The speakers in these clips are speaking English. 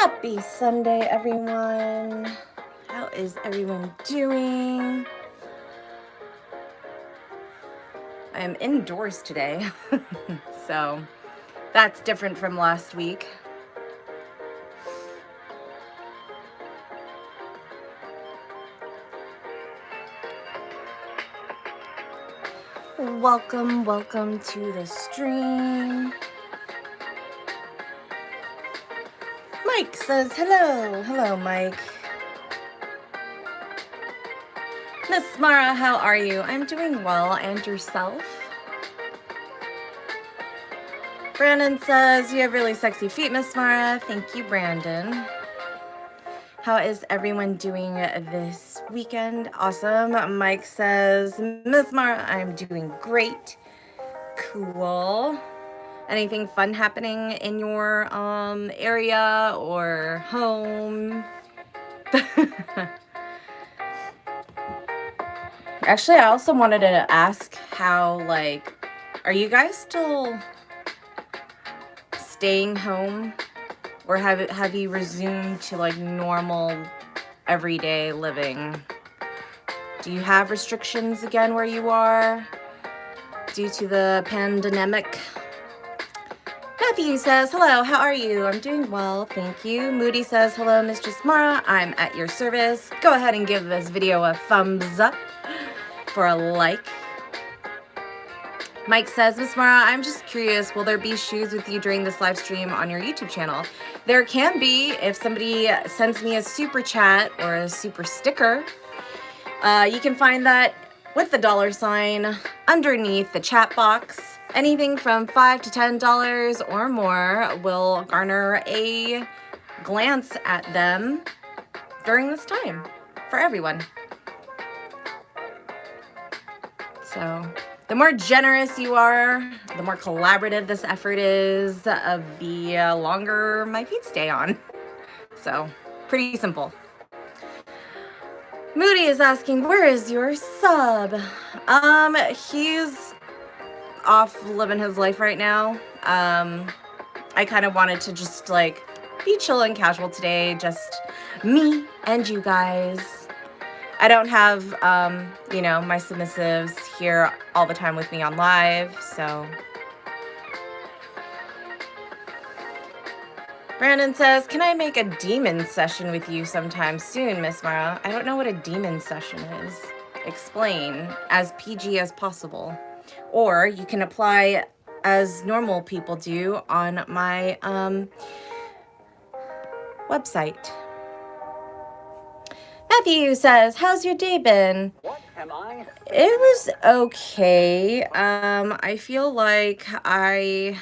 Happy Sunday, everyone. How is everyone doing? I am indoors today, so that's different from last week. Welcome to the stream. Mike says hello. Hello, Mike. Miss Mara, how are you? I'm doing well, and yourself? Brandon says you have really sexy feet, Miss Mara. Thank you, Brandon. How is everyone doing this weekend? Awesome. Mike says, Miss Mara, I'm doing great. Cool. Anything fun happening in your area or home? Actually, I also wanted to ask how, are you guys still staying home? Or have you resumed to normal everyday living? Do you have restrictions again where you are due to the pandemic? Matthew says, hello, how are you? I'm doing well, thank you. Moody says, hello, Mistress Mara, I'm at your service. Go ahead and give this video a thumbs up for a like. Mike says, Miss Mara, I'm just curious, will there be shoes with you during this live stream on your YouTube channel? There can be if somebody sends me a super chat or a super sticker. You can find that with the $sign underneath the chat box. Anything from $5 to $10 or more will garner a glance at them during this time for everyone. So the more generous you are, the more collaborative this effort is, the longer my feet stay on. So pretty simple. Moody is asking, where is your sub? He's off living his life right now. I kind of wanted to just be chill and casual today, just me and you guys. I don't have, my submissives here all the time with me on live, so. Brandon says, can I make a demon session with you sometime soon, Miss Mara? I don't know what a demon session is. Explain as PG as possible. Or you can apply as normal people do on my website. Matthew says, how's your day been? What am I? It was okay. I feel like I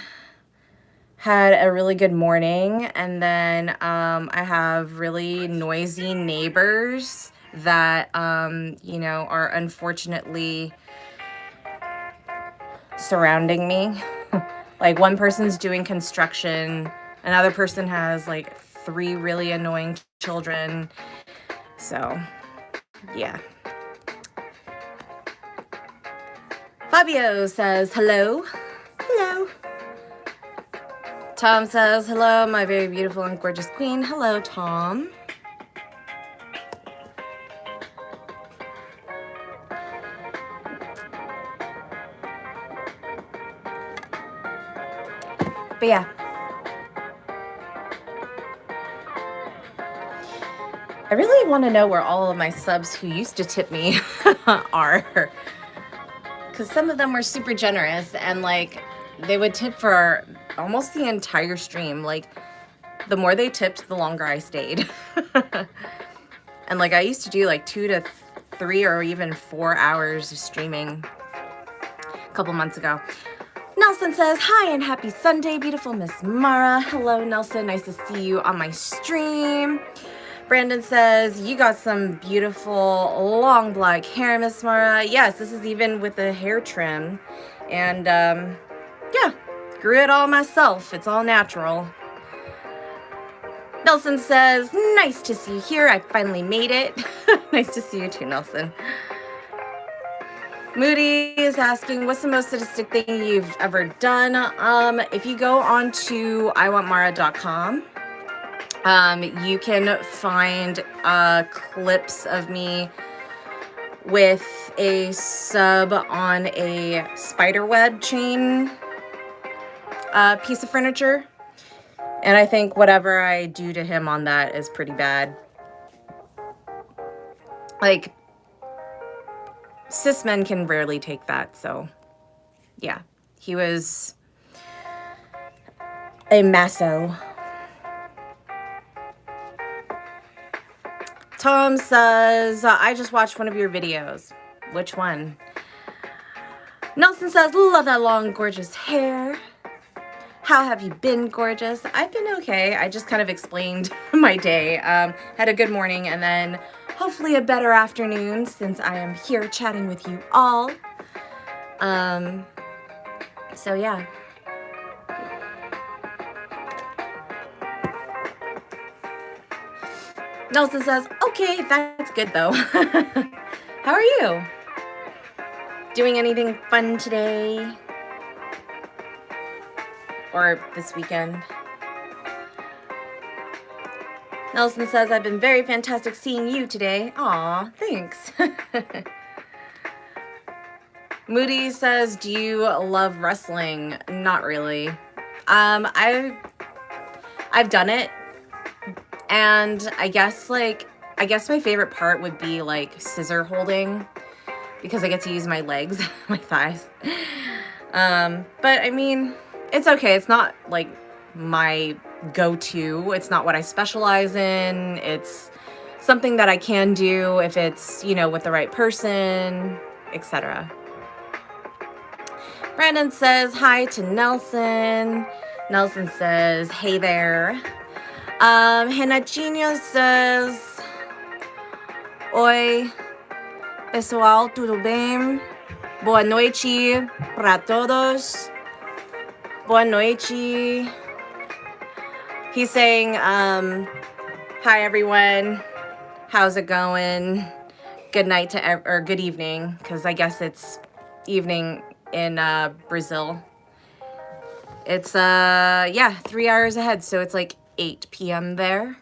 had a really good morning, and then I have really noisy neighbors that, are unfortunately surrounding me. One person's doing construction, another person has 3 really annoying children. So, yeah. Fabio says, hello. Hello. Tom says, hello, my very beautiful and gorgeous queen. Hello, Tom. But yeah. I really want to know where all of my subs who used to tip me are. Because some of them were super generous and they would tip for almost the entire stream. The more they tipped, the longer I stayed. And I used to do 2 to 3 or even 4 hours of streaming a couple months ago. Nelson says, hi and happy Sunday, beautiful Miss Mara. Hello, Nelson. Nice to see you on my stream. Brandon says, you got some beautiful long black hair, Miss Mara. Yes, this is even with a hair trim. And, yeah, grew it all myself. It's all natural. Nelson says, nice to see you here. I finally made it. Nice to see you too, Nelson. Moody is asking, what's the most sadistic thing you've ever done? If you go on to iwantmara.com, You can find clips of me with a sub on a spider web chain piece of furniture. And I think whatever I do to him on that is pretty bad. Like, cis men can rarely take that, so yeah. He was a masso. Tom says, I just watched one of your videos. Which one? Nelson says, love that long, gorgeous hair. How have you been, gorgeous? I've been okay. I just kind of explained my day. Had a good morning and then hopefully a better afternoon since I am here chatting with you all. So yeah. Nelson says, okay, that's good though. How are you? Doing anything fun today? Or this weekend? Nelson says, I've been very fantastic seeing you today. Aw, thanks. Moody says, do you love wrestling? Not really. I've done it. And I guess my favorite part would be like scissor holding because I get to use my legs, my thighs. But I mean, it's okay. It's not like my go-to. It's not what I specialize in. It's something that I can do if it's, you know, with the right person, etc. Brandon says hi to Nelson. Nelson says, hey there. Renachinho says, oi, pessoal, tudo bem? Boa noite para todos. Boa noite. He's saying, hi everyone. How's it going? Good night to or good evening, because I guess it's evening in Brazil. It's 3 hours ahead, so it's like 8 p.m. there.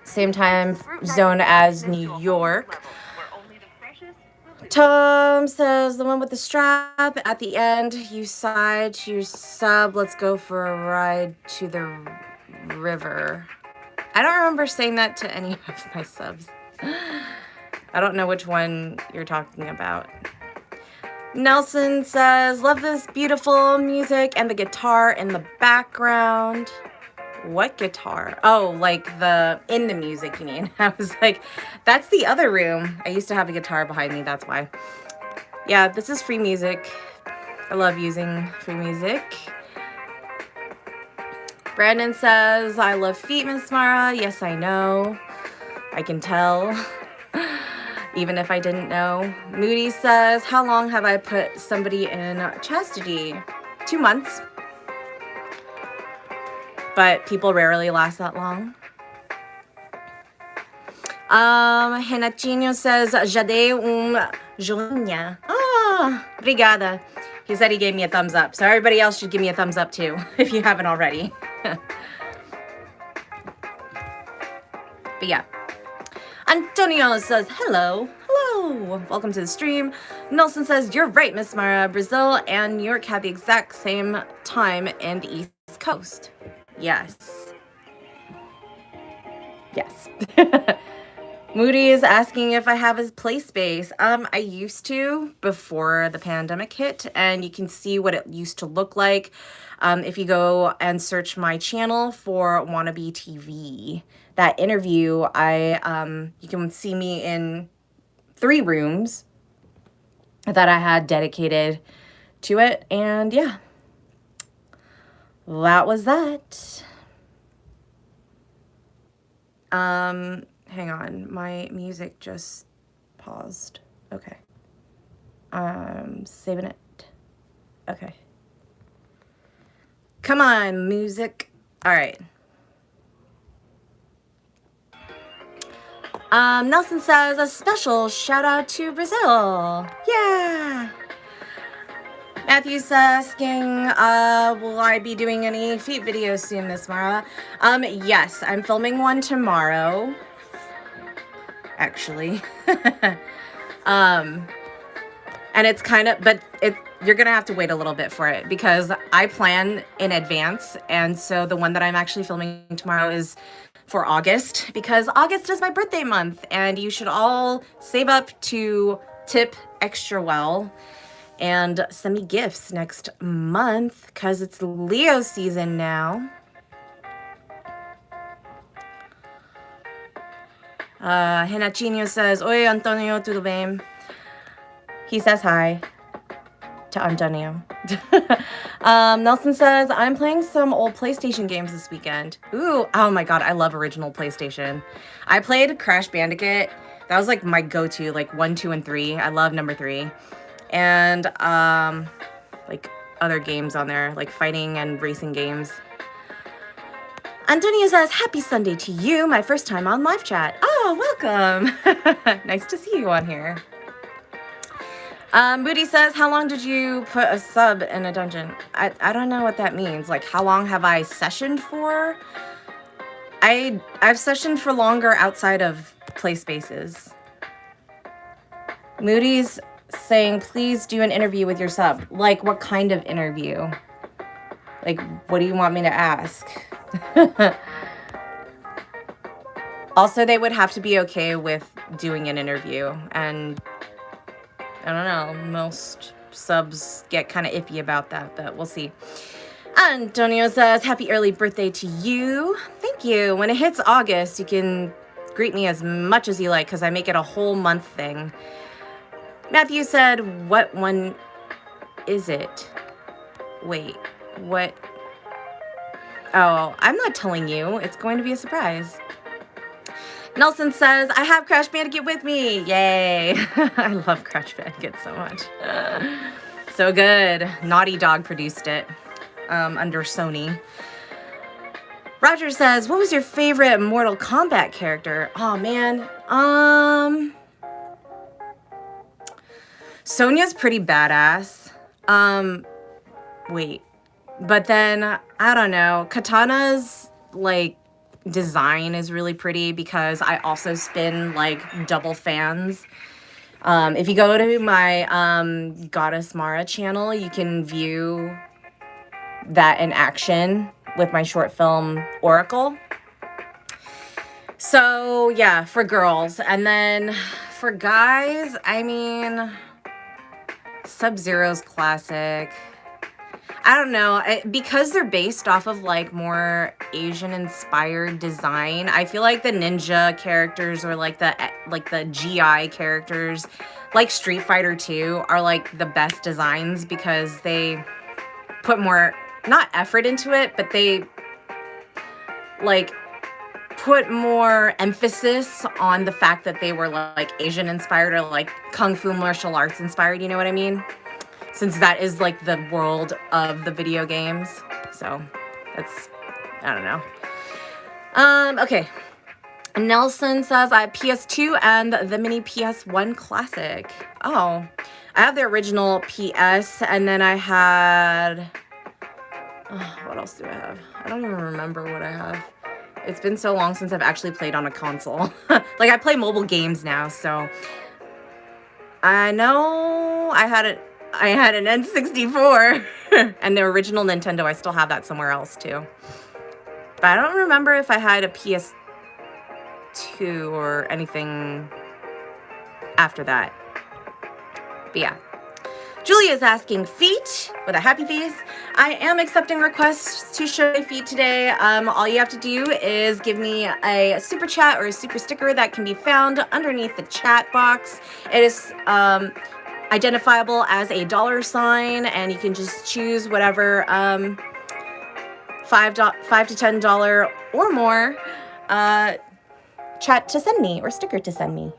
Same time zone as New York. Tom says, the one with the strap at the end, you side to your sub, let's go for a ride to the river. I don't remember saying that to any of my subs. I don't know which one you're talking about. Nelson says, love this beautiful music and the guitar in the background. What guitar? Oh, like in the music, you mean? I was like, that's the other room. I used to have a guitar behind me, that's why. Yeah, this is free music. I love using free music. Brandon says, I love feet, Miss Mara. Yes, I know. I can tell. Even if I didn't know. Moody says, how long have I put somebody in chastity? 2 months. But people rarely last that long. Renachinho says, já dei joinha. Ah, obrigada. He said he gave me a thumbs up. So everybody else should give me a thumbs up too, if you haven't already. But yeah. Antonio says, hello. Hello. Welcome to the stream. Nelson says, you're right, Miss Mara. Brazil and New York have the exact same time in the East Coast. Yes. Yes. Moody is asking if I have his play space. I used to before the pandemic hit, and you can see what it used to look like if you go and search my channel for Wannabe TV. That interview, you can see me in 3 rooms that I had dedicated to it, and yeah, that was that. Hang on, my music just paused. Okay. Saving it. Okay. Come on, music. All right. Nelson says, a special shout out to Brazil. Yeah. Matthew's asking, will I be doing any feet videos soon, Miss Mara? Yes, I'm filming one tomorrow, actually. And it's kind of, but you're gonna have to wait a little bit for it because I plan in advance, and so the one that I'm actually filming tomorrow is for August, because August is my birthday month, and you should all save up to tip extra well and send me gifts next month because it's Leo season now. Hinachinho says, Oi, Antonio, tudo bem? He says hi to Antonio. Nelson says, I'm playing some old PlayStation games this weekend. Ooh, oh my god, I love original PlayStation. I played Crash Bandicoot. That was like my go-to, like 1, 2, and 3. I love number 3. And like other games on there, like fighting and racing games. Antonio says, happy Sunday to you, my first time on live chat. Oh, welcome. Nice to see you on here. Moody says, how long did you put a sub in a dungeon? I don't know what that means. Like, how long have I sessioned for? I've sessioned for longer outside of play spaces. Moody's saying, please do an interview with your sub. Like, what kind of interview? Like, what do you want me to ask? Also, they would have to be okay with doing an interview, and I don't know, most subs get kind of iffy about that, but we'll see. Antonio says, happy early birthday to you. Thank you. When it hits August, you can greet me as much as you like, because I make it a whole month thing. Matthew said, what one is it? Wait, what? Oh, I'm not telling you. It's going to be a surprise. Nelson says, I have Crash Bandicoot with me. Yay. I love Crash Bandicoot so much. So good. Naughty Dog produced it under Sony. Roger says, what was your favorite Mortal Kombat character? Oh, man. Sonya's pretty badass. Wait. But then, I don't know. Katana's, like, design is really pretty because I also spin like double fans. If you go to my Goddess Mara channel, you can view that in action with my short film Oracle. So yeah, for girls. And then for guys, I mean, Sub-Zero's classic. I don't know, because they're based off of like more Asian inspired design. I feel like the ninja characters or like the GI characters, like Street Fighter 2, are like the best designs because they put more, not effort into it, but they like put more emphasis on the fact that they were like Asian inspired or like Kung Fu martial arts inspired, you know what I mean? Since that is like the world of the video games. So that's, I don't know. Okay. Nelson says I have PS2 and the mini PS1 classic. Oh, I have the original PS, and then I had, what else do I have? I don't even remember what I have. It's been so long since I've actually played on a console. Like, I play mobile games now, so I know I had an N64 and the original Nintendo. I still have that somewhere else too. But I don't remember if I had a PS2 or anything after that. But yeah. Julia's asking feet with a happy face. I am accepting requests to show my feet today. All you have to do is give me a super chat or a super sticker that can be found underneath the chat box. It is identifiable as a $, and you can just choose whatever $5 to $10 or more chat to send me or sticker to send me.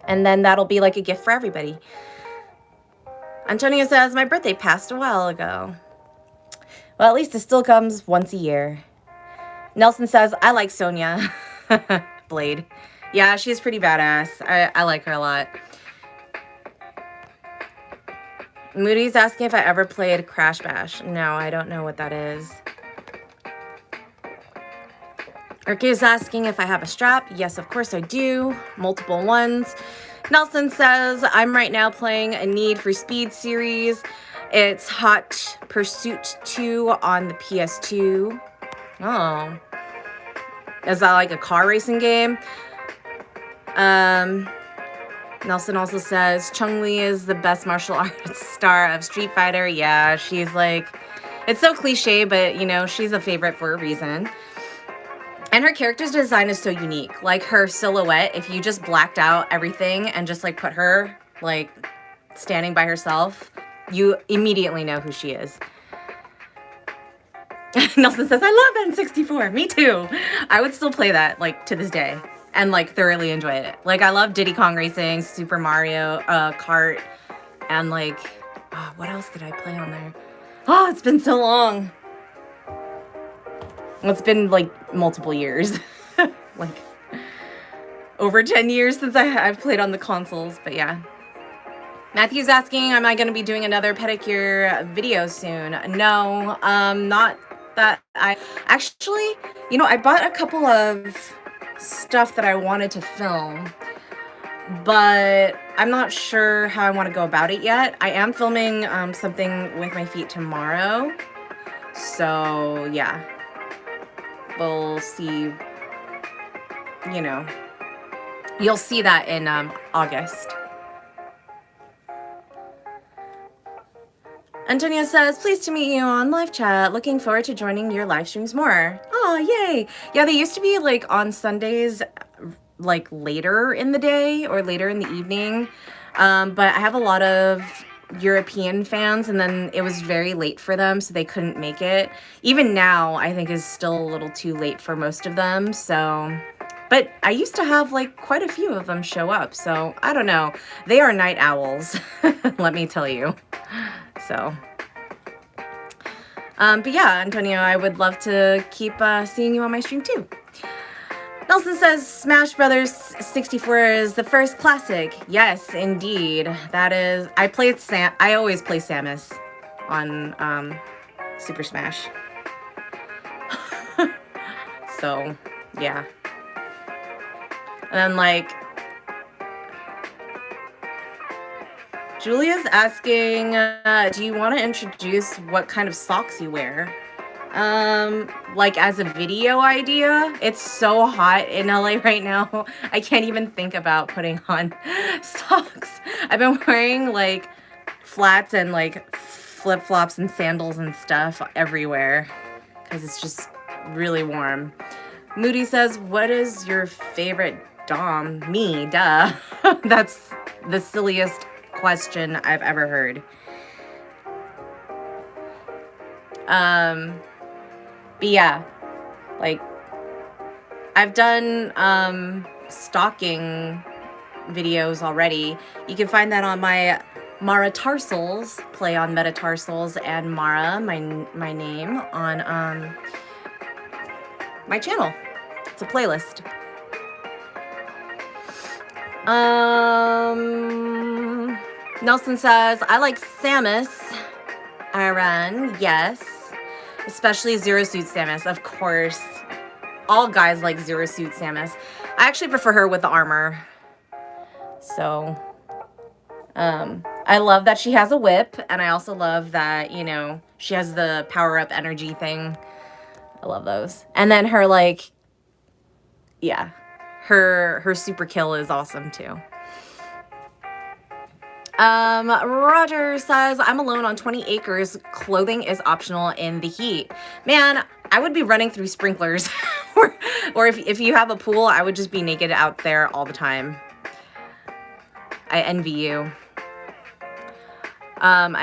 And then that'll be like a gift for everybody. Antonio says, my birthday passed a while ago. Well, at least it still comes once a year. Nelson says, I like Sonya. Blade. Yeah, she's pretty badass. I like her a lot. Moody's asking if I ever played Crash Bash. No, I don't know what that is. Erky is asking if I have a strap. Yes, of course I do. Multiple ones. Nelson says, I'm right now playing a Need for Speed series. It's Hot Pursuit 2 on the PS2. Oh. Is that like a car racing game? Nelson also says, Chun-Li is the best martial arts star of Street Fighter. Yeah, she's like, it's so cliche, but you know, she's a favorite for a reason. And her character's design is so unique. Like her silhouette, if you just blacked out everything and just like put her like standing by herself, you immediately know who she is. Nelson says, I love N64. Me too. I would still play that like to this day and like thoroughly enjoy it. Like I love Diddy Kong Racing, Super Mario Kart, and like, oh, what else did I play on there? Oh, it's been so long. Well, it's been like multiple years, like over 10 years since I've played on the consoles, but yeah. Matthew's asking, am I going to be doing another pedicure video soon? No, not that I actually, you know, I bought a couple of stuff that I wanted to film, but I'm not sure how I want to go about it yet. I am filming something with my feet tomorrow, so yeah. We'll see, you know, you'll see that in August. Antonia says, pleased to meet you on live chat. Looking forward to joining your live streams more. Oh, yay. Yeah, they used to be like on Sundays, like later in the day or later in the evening. But I have a lot of European fans, and then it was very late for them, so they couldn't make it. Even now, I think is still a little too late for most of them. So, but I used to have like quite a few of them show up. So I don't know. They are night owls, let me tell you. So, but yeah, Antonio, I would love to keep seeing you on my stream too. Nelson says Smash Brothers 64 is the first classic. Yes, indeed. That is. I always play Samus on Super Smash. So, yeah. And then like Julia's asking, do you want to introduce what kind of socks you wear? Like as a video idea. It's so hot in LA right now. I can't even think about putting on socks. I've been wearing like flats and like flip-flops and sandals and stuff everywhere because it's just really warm. Moody says, what is your favorite dom? Me, duh. That's the silliest question I've ever heard. But yeah, like I've done stalking videos already. You can find that on my Mara Tarsals, play on metatarsals, and Mara, my name, on my channel. It's a playlist. Nelson says, I like Samus Aran, yes. Especially Zero Suit Samus, of course. All guys like Zero Suit Samus. I actually prefer her with the armor. So, I love that she has a whip, and I also love that, you know, she has the power-up energy thing. I love those. And then her, like, yeah, her super kill is awesome, too. Roger says, I'm alone on 20 acres. Clothing is optional in the heat. Man, I would be running through sprinklers. or if you have a pool, I would just be naked out there all the time. I envy you. I'm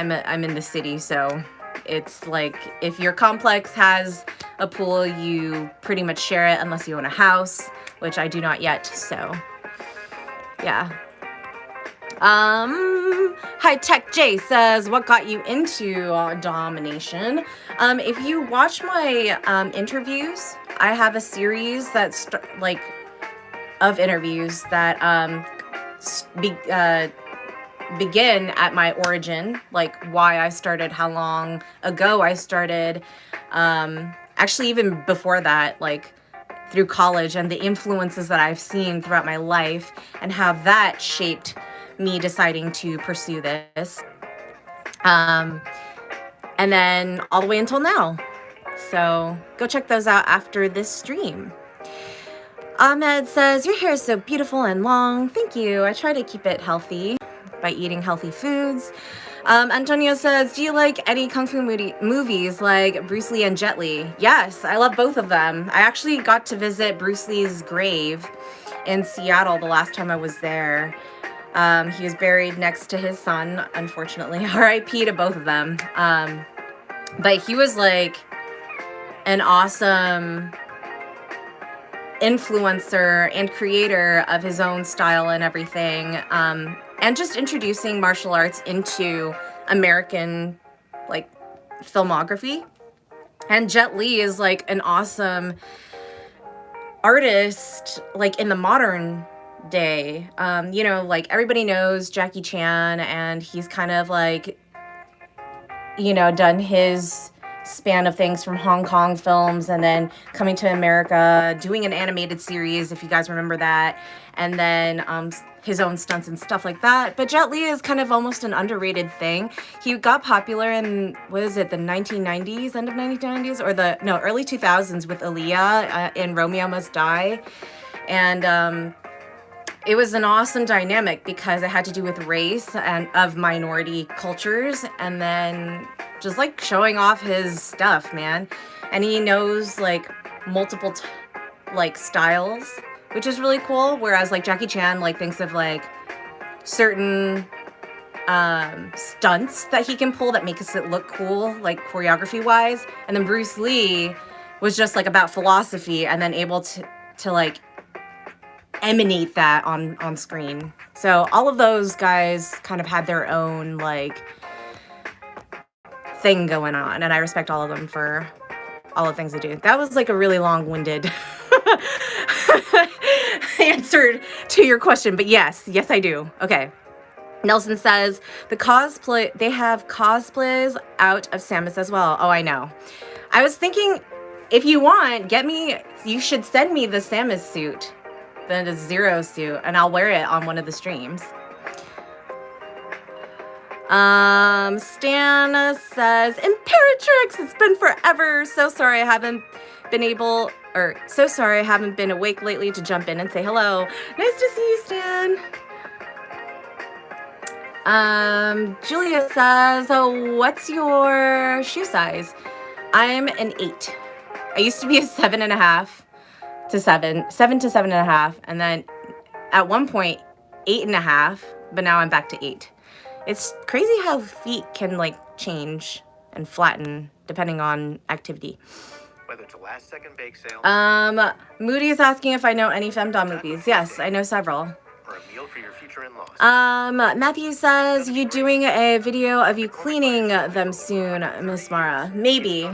in the city, so it's like if your complex has a pool, you pretty much share it unless you own a house, which I do not yet, so yeah. High Tech J says, what got you into domination? If you watch my interviews, I have a series that's of interviews that begin at my origin, like why I started, how long ago I started. Actually, even before that, like through college and the influences that I've seen throughout my life and how that shaped me deciding to pursue this. And then all the way until now. So go check those out after this stream. Ahmed says, your hair is so beautiful and long. Thank you. I try to keep it healthy by eating healthy foods. Antonio says, do you like any Kung Fu movies like Bruce Lee and Jet Li? Yes, I love both of them. I actually got to visit Bruce Lee's grave in Seattle the last time I was there. He was buried next to his son, unfortunately. R.I.P. to both of them. But he was like an awesome influencer and creator of his own style and everything, and just introducing martial arts into American like filmography. And Jet Li is like an awesome artist like in the modern day. You know, like everybody knows Jackie Chan, and he's kind of like, you know, done his span of things from Hong Kong films and then coming to America, doing an animated series, if you guys remember that, and then his own stunts and stuff like that. But Jet Li is kind of almost an underrated thing. He got popular in, what is it, the 1990s, end of 1990s, or early 2000s with Aaliyah in Romeo Must Die. And it was an awesome dynamic because it had to do with race and of minority cultures, and then just like showing off his stuff, man. And he knows like multiple like styles, which is really cool. Whereas like Jackie Chan like thinks of like certain stunts that he can pull that makes it look cool, like choreography wise. And then Bruce Lee was just like about philosophy and then able to like emanate that on screen. So all of those guys kind of had their own like thing going on, and I respect all of them for all the things they do. That was like a really long-winded answer to your question, but yes, I do. Okay. Nelson says they have cosplays out of Samus as well. Oh, I know. I was thinking, if you want, you should send me the Samus suit, the Zero suit, and I'll wear it on one of the streams. Stan says, Imperatrix, it's been forever. So sorry I haven't been awake lately to jump in and say hello. Nice to see you, Stan. Julia says, what's your shoe size? I'm an 8. I used to be a 7.5 to 7 to 7.5, and then at one point 8.5, but now I'm back to 8. It's crazy how feet can like change and flatten depending on activity. Whether it's a last second bake sale. Moody is asking if I know any femdom movies. Yes, I know several. Or a meal for your future in-laws. Matthew says, you doing a video of you cleaning them soon, Miss Mara? Maybe.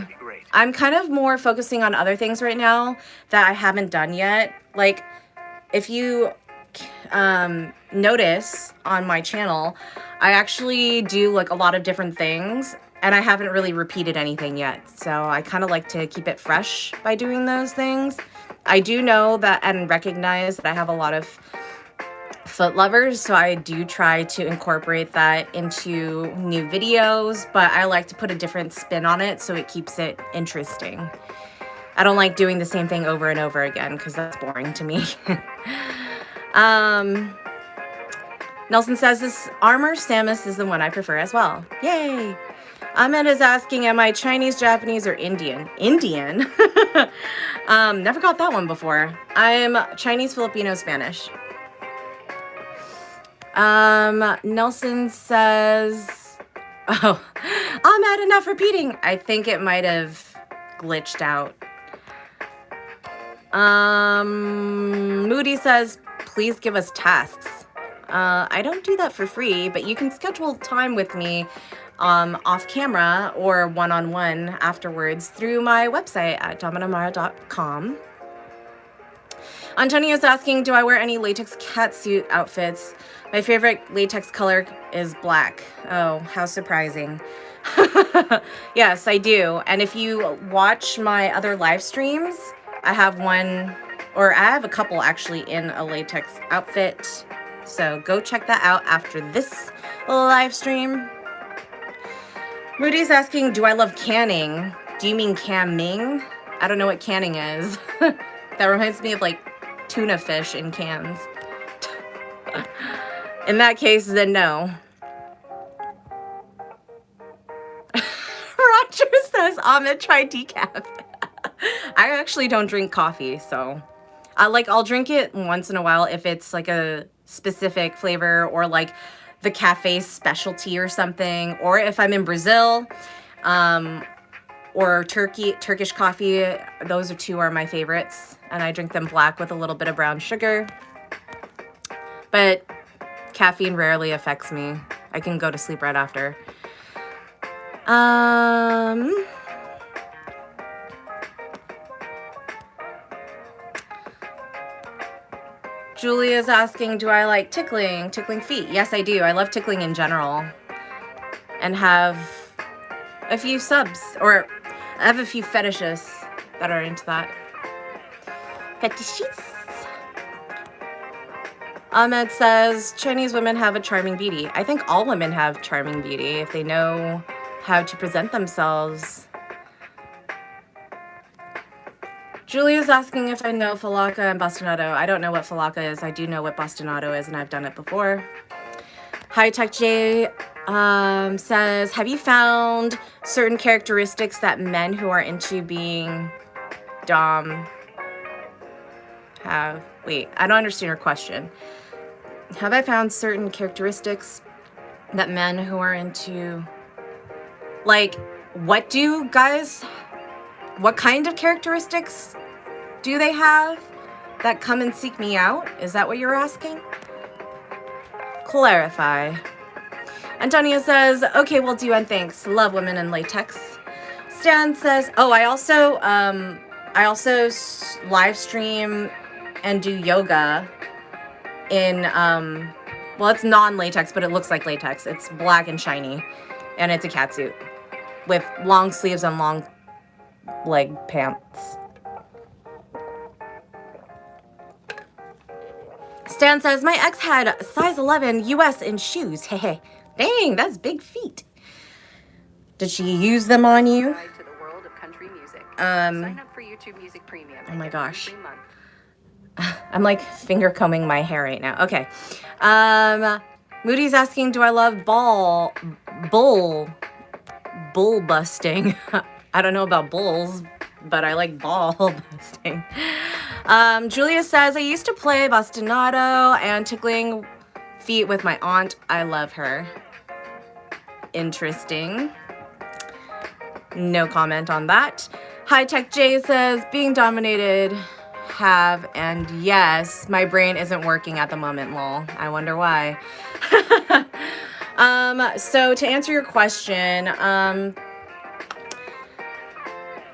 I'm kind of more focusing on other things right now that I haven't done yet. Like, if you notice on my channel, I actually do like a lot of different things, and I haven't really repeated anything yet. So I kind of like to keep it fresh by doing those things. I do know that and recognize that I have a lot of foot lovers, so I do try to incorporate that into new videos, but I like to put a different spin on it so it keeps it interesting. I don't like doing the same thing over and over again because that's boring to me. Nelson says, this armor Samus is the one I prefer as well. Yay! Ahmed is asking, am I Chinese, Japanese, or Indian? Indian? Never got that one before. I'm Chinese, Filipino, Spanish. Nelson says, oh, Ahmed, enough repeating. I think it might have glitched out. Moody says, please give us tasks. I don't do that for free, but you can schedule time with me off camera or one-on-one afterwards through my website at dominamara.com. Antonio's asking, do I wear any latex catsuit outfits? My favorite latex color is black. Oh, how surprising. Yes, I do. And if you watch my other live streams, I have one, or I have a couple actually in a latex outfit. So go check that out after this live stream. Moody's asking, do I love canning? Do you mean camming? I don't know what canning is. That reminds me of like tuna fish in cans. In that case, then no. Roger says, Ahmed, try decaf. I actually don't drink coffee, so I'll drink it once in a while if it's like a specific flavor or like the cafe specialty or something, or if I'm in Brazil, or Turkish coffee. Those two are my favorites, and I drink them black with a little bit of brown sugar. But caffeine rarely affects me. I can go to sleep right after. Julia's asking, do I like tickling feet? Yes, I do. I love tickling in general, and have a few subs, or I have a few fetishes that are into that. Fetishes. Ahmed says, Chinese women have a charming beauty. I think all women have charming beauty if they know how to present themselves. Julia's asking if I know falaka and bastonado. I don't know what falaka is. I do know what bastonado is, and I've done it before. High Tech J says, have you found certain characteristics that men who are into being dom have? Wait, I don't understand your question. Have I found certain characteristics that men who are into, like, what kind of characteristics do they have that come and seek me out? Is that what you're asking? Clarify. Antonia says, okay, will do, and thanks. Love women in latex. Stan says, oh, I also live stream and do yoga in, well, it's non-latex, but it looks like latex. It's black and shiny, and it's a catsuit with long sleeves and long leg pants. Stan says, my ex had size 11 US in shoes. Hey, dang, that's big feet. Did she use them on you? To the world of country music. Sign up for YouTube Music Premium. Oh my gosh. I'm like finger combing my hair right now. Okay. Moody's asking, do I love bull busting? I don't know about bulls, but I like ball busting. Julia says, I used to play bastonado and tickling feet with my aunt. I love her. Interesting. No comment on that. High Tech J says, being dominated, have, and yes, my brain isn't working at the moment, lol. I wonder why. So to answer your question,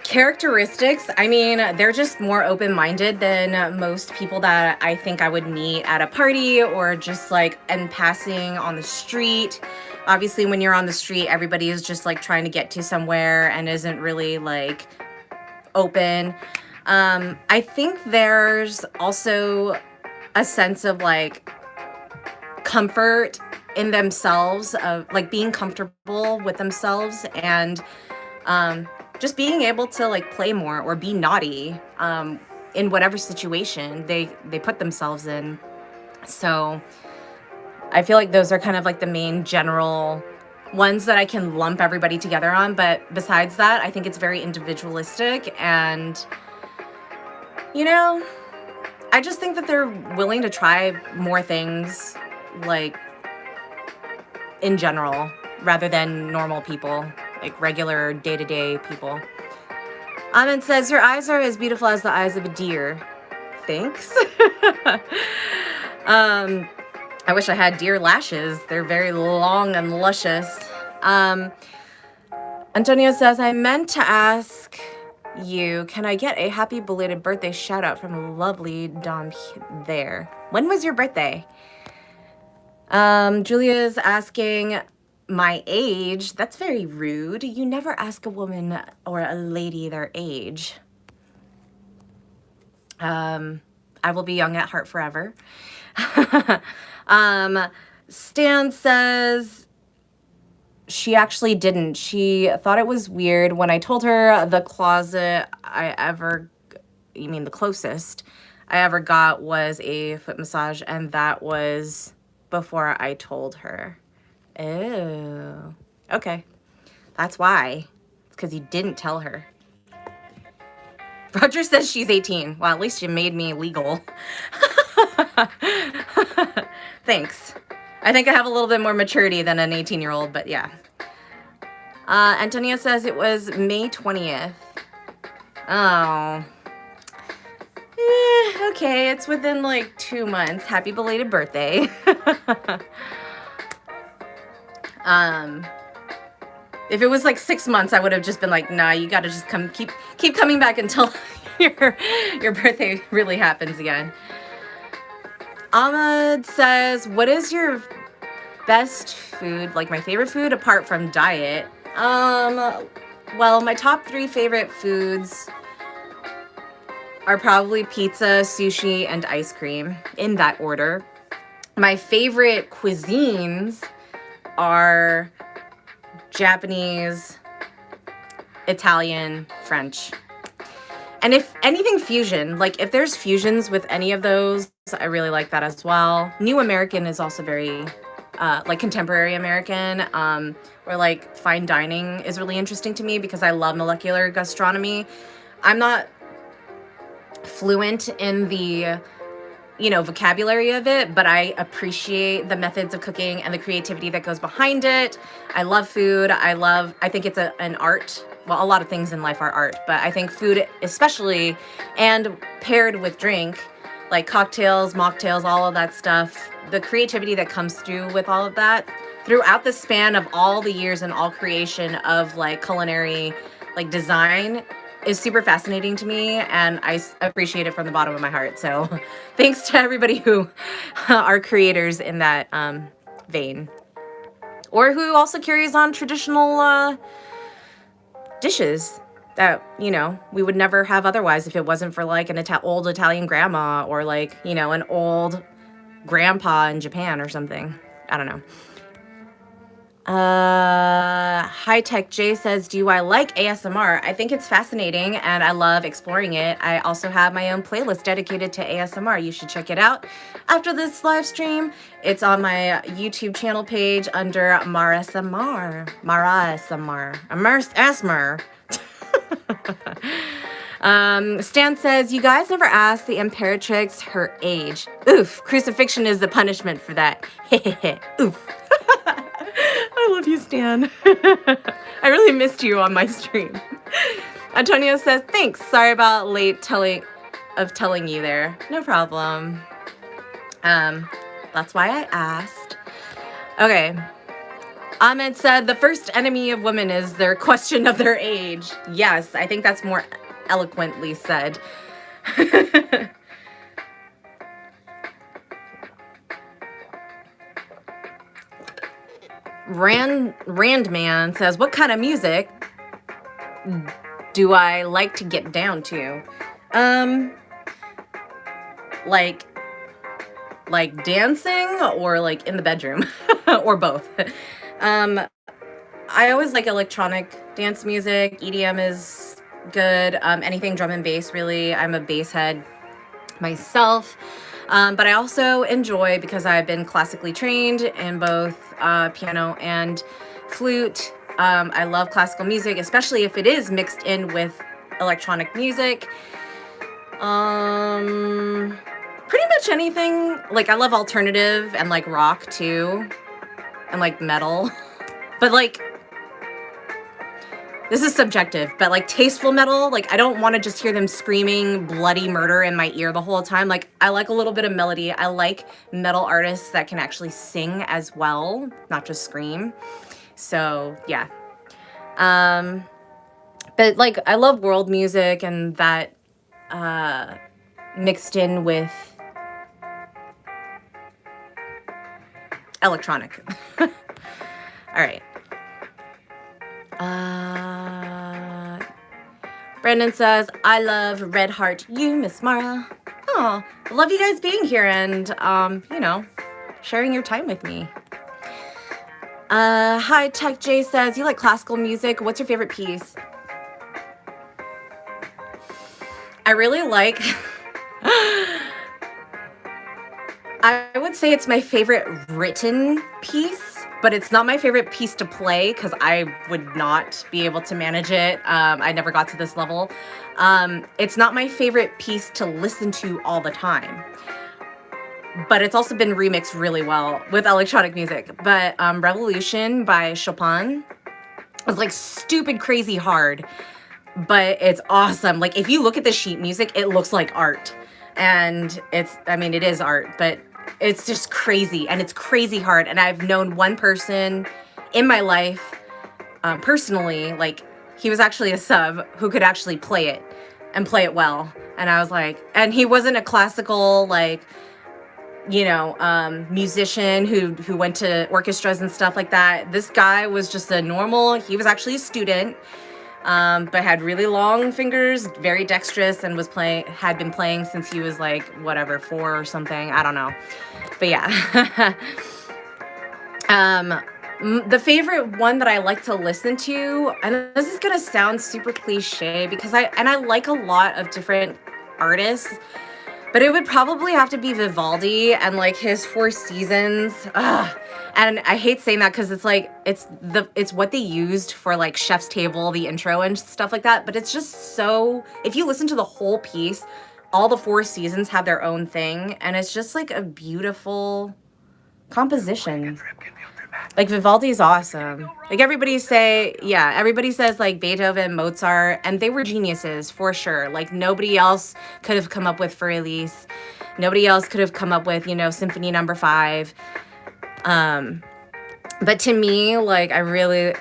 characteristics, I mean, they're just more open-minded than most people that I think I would meet at a party or just like in passing on the street. Obviously, when you're on the street, everybody is just like trying to get to somewhere and isn't really like open. I think there's also a sense of like comfort in themselves, of like being comfortable with themselves, and just being able to like play more or be naughty in whatever situation they put themselves in. So I feel like those are kind of like the main general ones that I can lump everybody together on. But besides that, I think it's very individualistic, and I just think that they're willing to try more things, like in general, rather than normal people, like regular day-to-day people. Ahmed says, your eyes are as beautiful as the eyes of a deer. Thanks. I wish I had deer lashes. They're very long and luscious. Antonio says, I meant to ask you. Can I get a happy belated birthday shout out from lovely Dom there? When was your birthday? Julia's asking my age. That's very rude. You never ask a woman or a lady their age. I will be young at heart forever. Stan says she actually didn't. She thought it was weird when I told her the closest I ever got was a foot massage, and that was before I told her. Oh, okay. That's why. It's because you didn't tell her. Roger says she's 18. Well, at least you made me legal. Thanks. I think I have a little bit more maturity than an 18-year-old, but yeah. Antonia says it was May 20th. Oh. Okay, it's within like 2 months. Happy belated birthday. If it was like 6 months, I would have just been like, nah, you gotta just keep coming back until your birthday really happens again. Ahmed says, what is your best food, like my favorite food apart from diet? Well, my top 3 favorite foods are probably pizza, sushi, and ice cream, in that order. My favorite cuisines are Japanese, Italian, French. And if anything fusion, like if there's fusions with any of those, I really like that as well. New American is also very, like contemporary American, or like fine dining is really interesting to me because I love molecular gastronomy. I'm not fluent in the, vocabulary of it, but I appreciate the methods of cooking and the creativity that goes behind it. I love food. I think it's an art. Well, a lot of things in life are art, but I think food especially, and paired with drink, like cocktails, mocktails, all of that stuff, the creativity that comes through with all of that throughout the span of all the years and all creation of like culinary, like design is super fascinating to me, and I appreciate it from the bottom of my heart. So thanks to everybody who are creators in that vein, or who also carries on traditional dishes that, we would never have otherwise if it wasn't for like an old Italian grandma or like, an old grandpa in Japan or something. I don't know. High Tech J says, do I like ASMR? I think it's fascinating and I love exploring it. I also have my own playlist dedicated to ASMR. You should check it out after this live stream. It's on my YouTube channel page under Mara ASMR. Stan says, you guys never asked the Imperatrix her age. Oof, crucifixion is the punishment for that. Oof. I love you, Stan. I really missed you on my stream. Antonio says, thanks. Sorry about late telling you there. No problem. That's why I asked. Okay. Ahmed said, the first enemy of women is their question of their age. Yes, I think that's more eloquently said. Randman says, what kind of music do I like to get down to? Like dancing or like in the bedroom or both. I always like electronic dance music. EDM is good. Anything drum and bass, really. I'm a bass head myself. But I also enjoy, because I've been classically trained in both piano and flute. I love classical music, especially if it is mixed in with electronic music. Pretty much anything. Like, I love alternative and like rock too, and like metal. But like, this is subjective, but like tasteful metal, like I don't want to just hear them screaming bloody murder in my ear the whole time. Like, I like a little bit of melody. I like metal artists that can actually sing as well, not just scream. So yeah. But like I love world music, and that mixed in with electronic. All right. Brendan says, I love Red Heart You, Miss Mara. Oh, I love you guys being here and, sharing your time with me. Hi, Tech J says, you like classical music. What's your favorite piece? I really like... I would say it's my favorite written piece, but it's not my favorite piece to play because I would not be able to manage it. I never got to this level. It's not my favorite piece to listen to all the time, but it's also been remixed really well with electronic music. But Revolution by Chopin is like stupid crazy hard, but it's awesome. Like if you look at the sheet music, it looks like art. And it is art, but it's just crazy, and it's crazy hard. And I've known one person in my life, personally, like he was actually a sub who could actually play it and play it well. And I was like, and he wasn't a classical, like, musician who went to orchestras and stuff like that. This guy was just he was actually a student. But had really long fingers, very dexterous, and had been playing since he was like, 4 or something. I don't know. But yeah. The favorite one that I like to listen to, and this is going to sound super cliche because I like a lot of different artists, but it would probably have to be Vivaldi and like his Four Seasons. Ugh. And I hate saying that because it's like it's what they used for like Chef's Table, the intro and stuff like that. But it's just so, if you listen to the whole piece, all the Four Seasons have their own thing, and it's just like a beautiful composition. Like Vivaldi is awesome. Like everybody says like Beethoven, Mozart, and they were geniuses for sure. Like nobody else could have come up with Furlis. Nobody else could have come up with, Symphony Number 5. But to me, like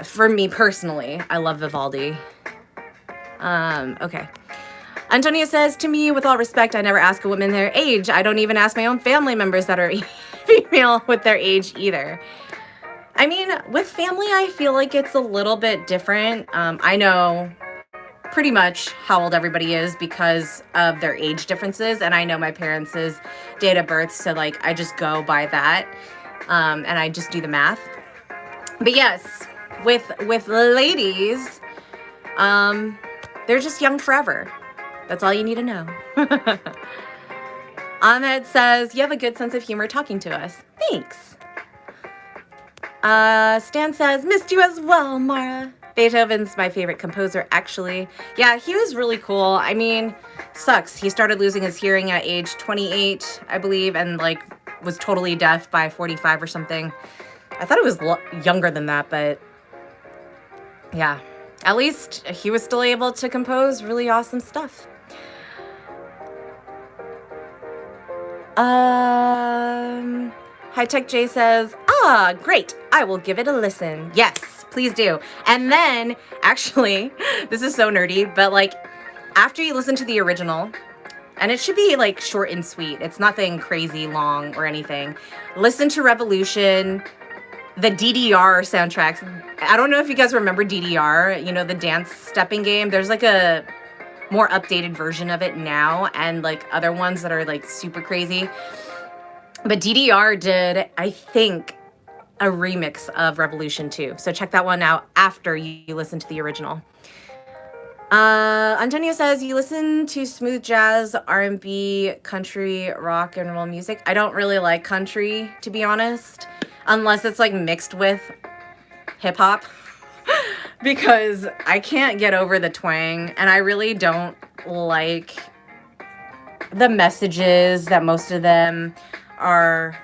for me personally, I love Vivaldi. Okay. Antonia says, to me, with all respect, I never ask a woman their age. I don't even ask my own family members that are female with their age either. I mean, with family, I feel like it's a little bit different. I know pretty much how old everybody is because of their age differences, and I know my parents' date of birth, so like I just go by that, and I just do the math. But yes, with ladies, they're just young forever. That's all you need to know. Ahmed says, you have a good sense of humor talking to us. Thanks. Stan says, missed you as well, Mara. Beethoven's my favorite composer, actually. Yeah, he was really cool. I mean, sucks. He started losing his hearing at age 28, I believe, and like was totally deaf by 45 or something. I thought it was younger than that, but yeah. At least he was still able to compose really awesome stuff. High Tech J says, great. I will give it a listen. Yes, please do. And then, actually, this is so nerdy, but like, after you listen to the original, and it should be like short and sweet. It's nothing crazy long or anything. Listen to Revolution, the DDR soundtracks. I don't know if you guys remember DDR, the dance stepping game. There's like a more updated version of it now, and like other ones that are like super crazy. But DDR did, I think, a remix of Revolution 2. So check that one out after you listen to the original. Antonio says, you listen to smooth jazz, R&B, country, rock, and roll music. I don't really like country, to be honest, unless it's like mixed with hip hop, because I can't get over the twang, and I really don't like the messages that most of them are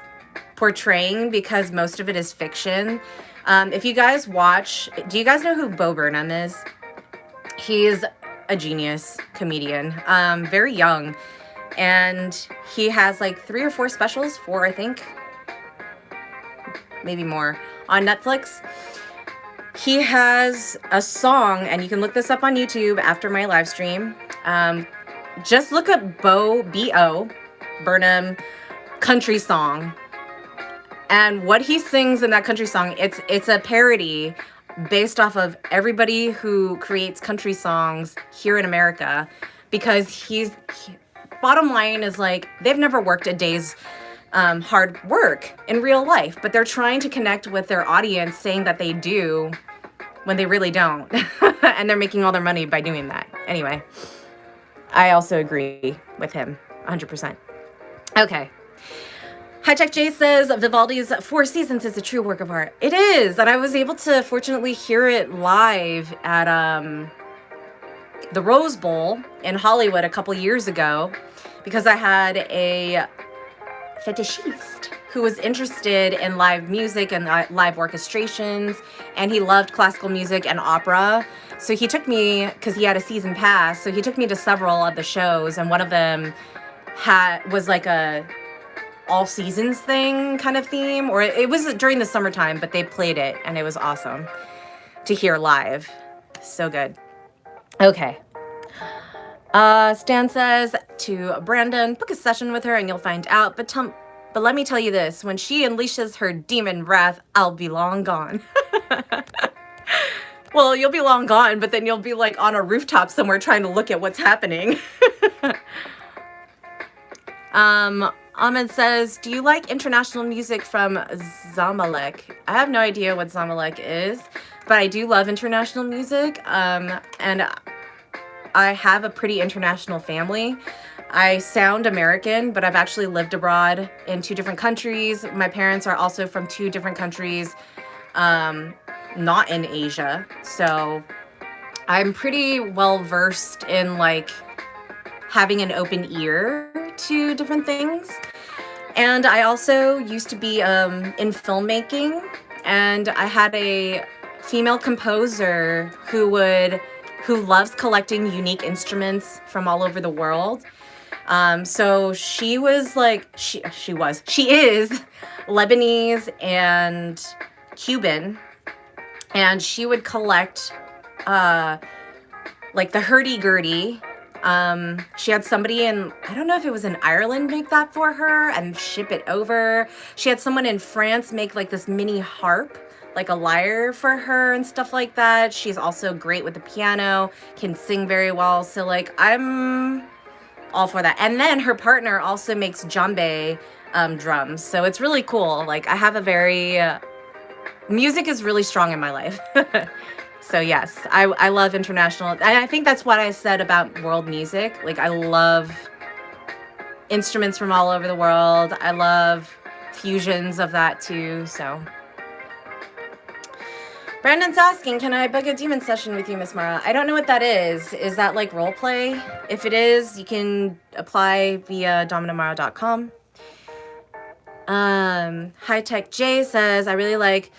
portraying, because most of it is fiction. If you guys do you guys know who Bo Burnham is? He's a genius comedian, very young, and he has like 3 or 4 specials, 4 I think, maybe more, on Netflix. He has a song, and you can look this up on YouTube after my live stream. Just look up B.O. Burnham country song. And what he sings in that country song, it's a parody based off of everybody who creates country songs here in America, because bottom line is like, they've never worked a day's hard work in real life, but they're trying to connect with their audience, saying that they do when they really don't. And they're making all their money by doing that. Anyway, I also agree with him 100%. Okay. High Tech J says Vivaldi's Four Seasons is a true work of art. It is, and I was able to fortunately hear it live at the Rose Bowl in Hollywood a couple years ago, because I had a fetishist who was interested in live music and live orchestrations, and he loved classical music and opera. So he took me, because he had a season pass, so he took me to several of the shows, and one of them was like a all seasons thing kind of theme, or it was during the summertime, but they played it and it was awesome to hear live. So good. Okay. Stan says to Brandon, book a session with her and you'll find out, but let me tell you this, when she unleashes her demon wrath, I'll be long gone. Well, you'll be long gone, but then you'll be like on a rooftop somewhere trying to look at what's happening. Ahmed says, do you like international music from Zamalek? I have no idea what Zamalek is, but I do love international music. And I have a pretty international family. I sound American, but I've actually lived abroad in 2 different countries. My parents are also from 2 different countries, not in Asia. So I'm pretty well versed in like having an open ear to different things. And I also used to be in filmmaking, and I had a female composer who loves collecting unique instruments from all over the world. So she was like, she is Lebanese and Cuban, and she would collect like the hurdy-gurdy. She had somebody in, I don't know if it was in Ireland, make that for her and ship it over. She had someone in France make like this mini harp, like a lyre for her and stuff like that. She's also great with the piano, can sing very well. So like, I'm all for that. And then her partner also makes djembe drums. So it's really cool. Like, I have a very, music is really strong in my life. So yes, I love international. And I think that's what I said about world music. Like, I love instruments from all over the world. I love fusions of that too. So Brandon's asking, can I book a demon session with you, Miss Mara? I don't know what that is. Is that like role play? If it is, you can apply via dominamara.com. High Tech J says, I really like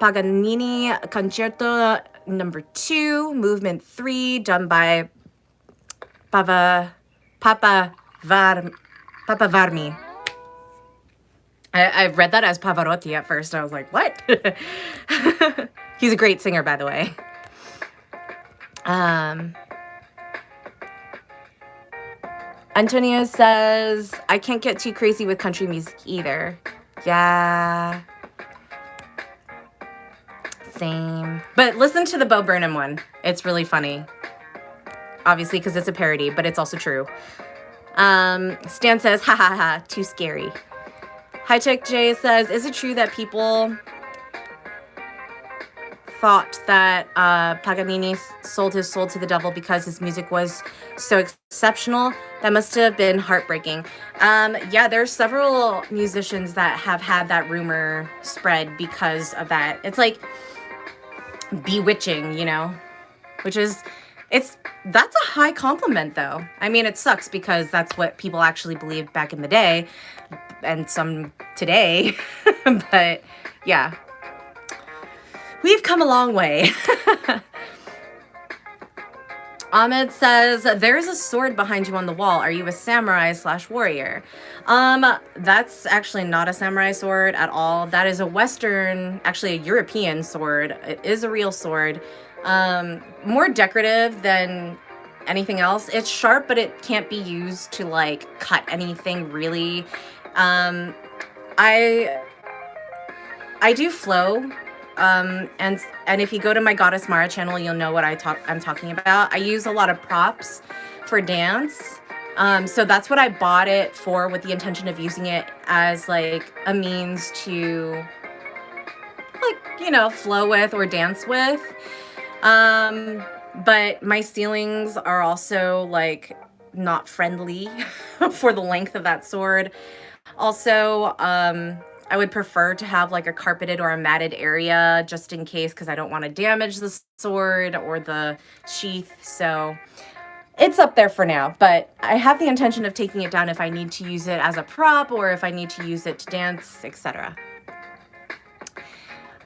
Paganini Concerto number 2, movement 3, done by Papa Varmi. I read that as Pavarotti at first. I was like, what? He's a great singer, by the way. Antonio says, I can't get too crazy with country music either. Yeah. Same. But listen to the Bo Burnham one. It's really funny. Obviously, because it's a parody, but it's also true. Stan says, ha ha ha, too scary. High Tech J says, is it true that people thought that Paganini sold his soul to the devil because his music was so exceptional? That must have been heartbreaking. Yeah, there's several musicians that have had that rumor spread because of that. It's like bewitching, you know, which is, that's a high compliment though. I mean, it sucks because that's what people actually believed back in the day and some today, but yeah, we've come a long way. Ahmed says, there's a sword behind you on the wall. Are you a samurai / warrior? That's actually not a samurai sword at all. That is a Western, actually a European sword. It is a real sword. More decorative than anything else. It's sharp, but it can't be used to like cut anything really. Um, I I do flow. And if you go to my Goddess Mara channel, you'll know what I'm talking about. I use a lot of props for dance. So that's what I bought it for, with the intention of using it as like a means to like, flow with or dance with. But my ceilings are also like not friendly for the length of that sword. Also, I would prefer to have like a carpeted or a matted area just in case, because I don't want to damage the sword or the sheath. So it's up there for now, but I have the intention of taking it down if I need to use it as a prop or if I need to use it to dance, etc.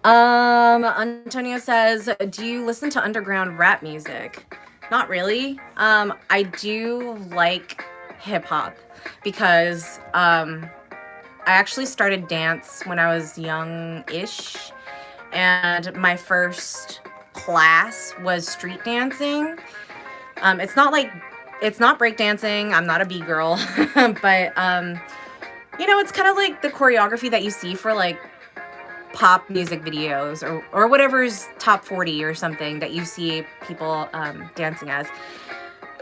Antonio says, do you listen to underground rap music? Not really. I do like hip hop because I actually started dance when I was young-ish, and my first class was street dancing. It's not break dancing. I'm not a B-girl, but it's kind of like the choreography that you see for like pop music videos or whatever's top 40 or something that you see people dancing as.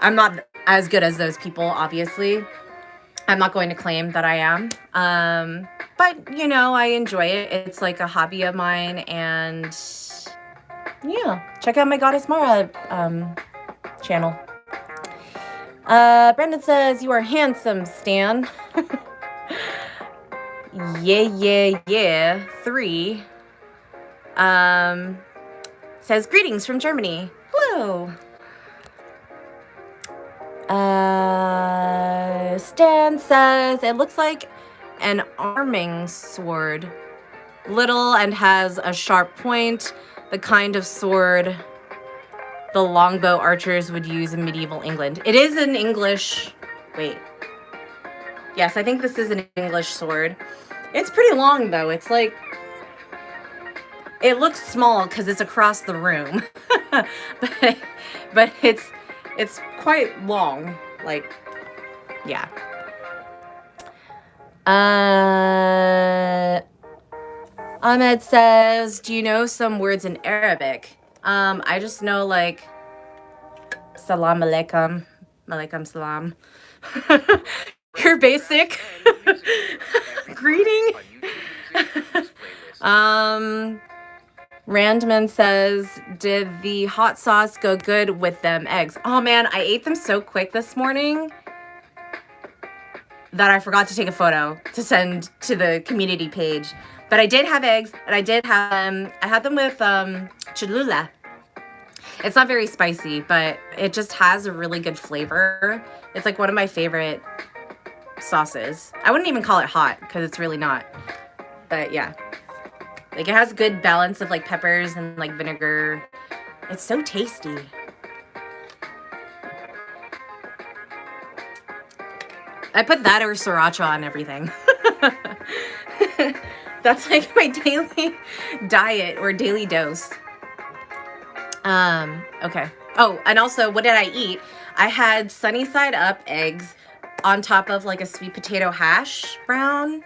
I'm not as good as those people, obviously. I'm not going to claim that I am. But, I enjoy it. It's like a hobby of mine. And yeah, check out my Goddess Mara channel. Brendan says, you are handsome, Stan. Yeah. 3. Says, greetings from Germany. Hello. Stan says, it looks like an arming sword. Little and has a sharp point. The kind of sword the longbow archers would use in medieval England. It is an English... Wait. Yes, I think this is an English sword. It's pretty long, though. It's like... It looks small because it's across the room. but it's quite long. Like, yeah. Ahmed says, do you know some words in Arabic? I just know like salam alaikum, malaikum salam. Your basic greeting. Randman says, did the hot sauce go good with them eggs? Oh man, I ate them so quick this morning that I forgot to take a photo to send to the community page. But I did have eggs, and I had them with cholula. It's not very spicy, but it just has a really good flavor. It's like one of my favorite sauces. I wouldn't even call it hot because it's really not. But yeah. Like it has a good balance of like peppers and like vinegar. It's so tasty. I put that or sriracha on everything. That's like my daily diet or daily dose. Okay. Oh, and also, what did I eat? I had sunny side up eggs on top of like a sweet potato hash brown.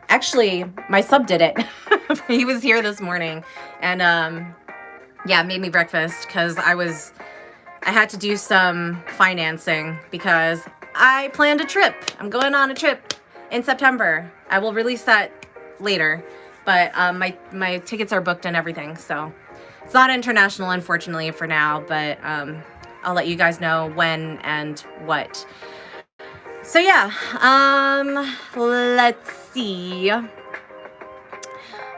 Actually, my sub did it. He was here this morning and made me breakfast because I had to do some financing because I planned a trip. I'm going on a trip in September. I will release that later, but my tickets are booked and everything, so it's not international, unfortunately, for now, but I'll let you guys know when and what. So yeah, let's see.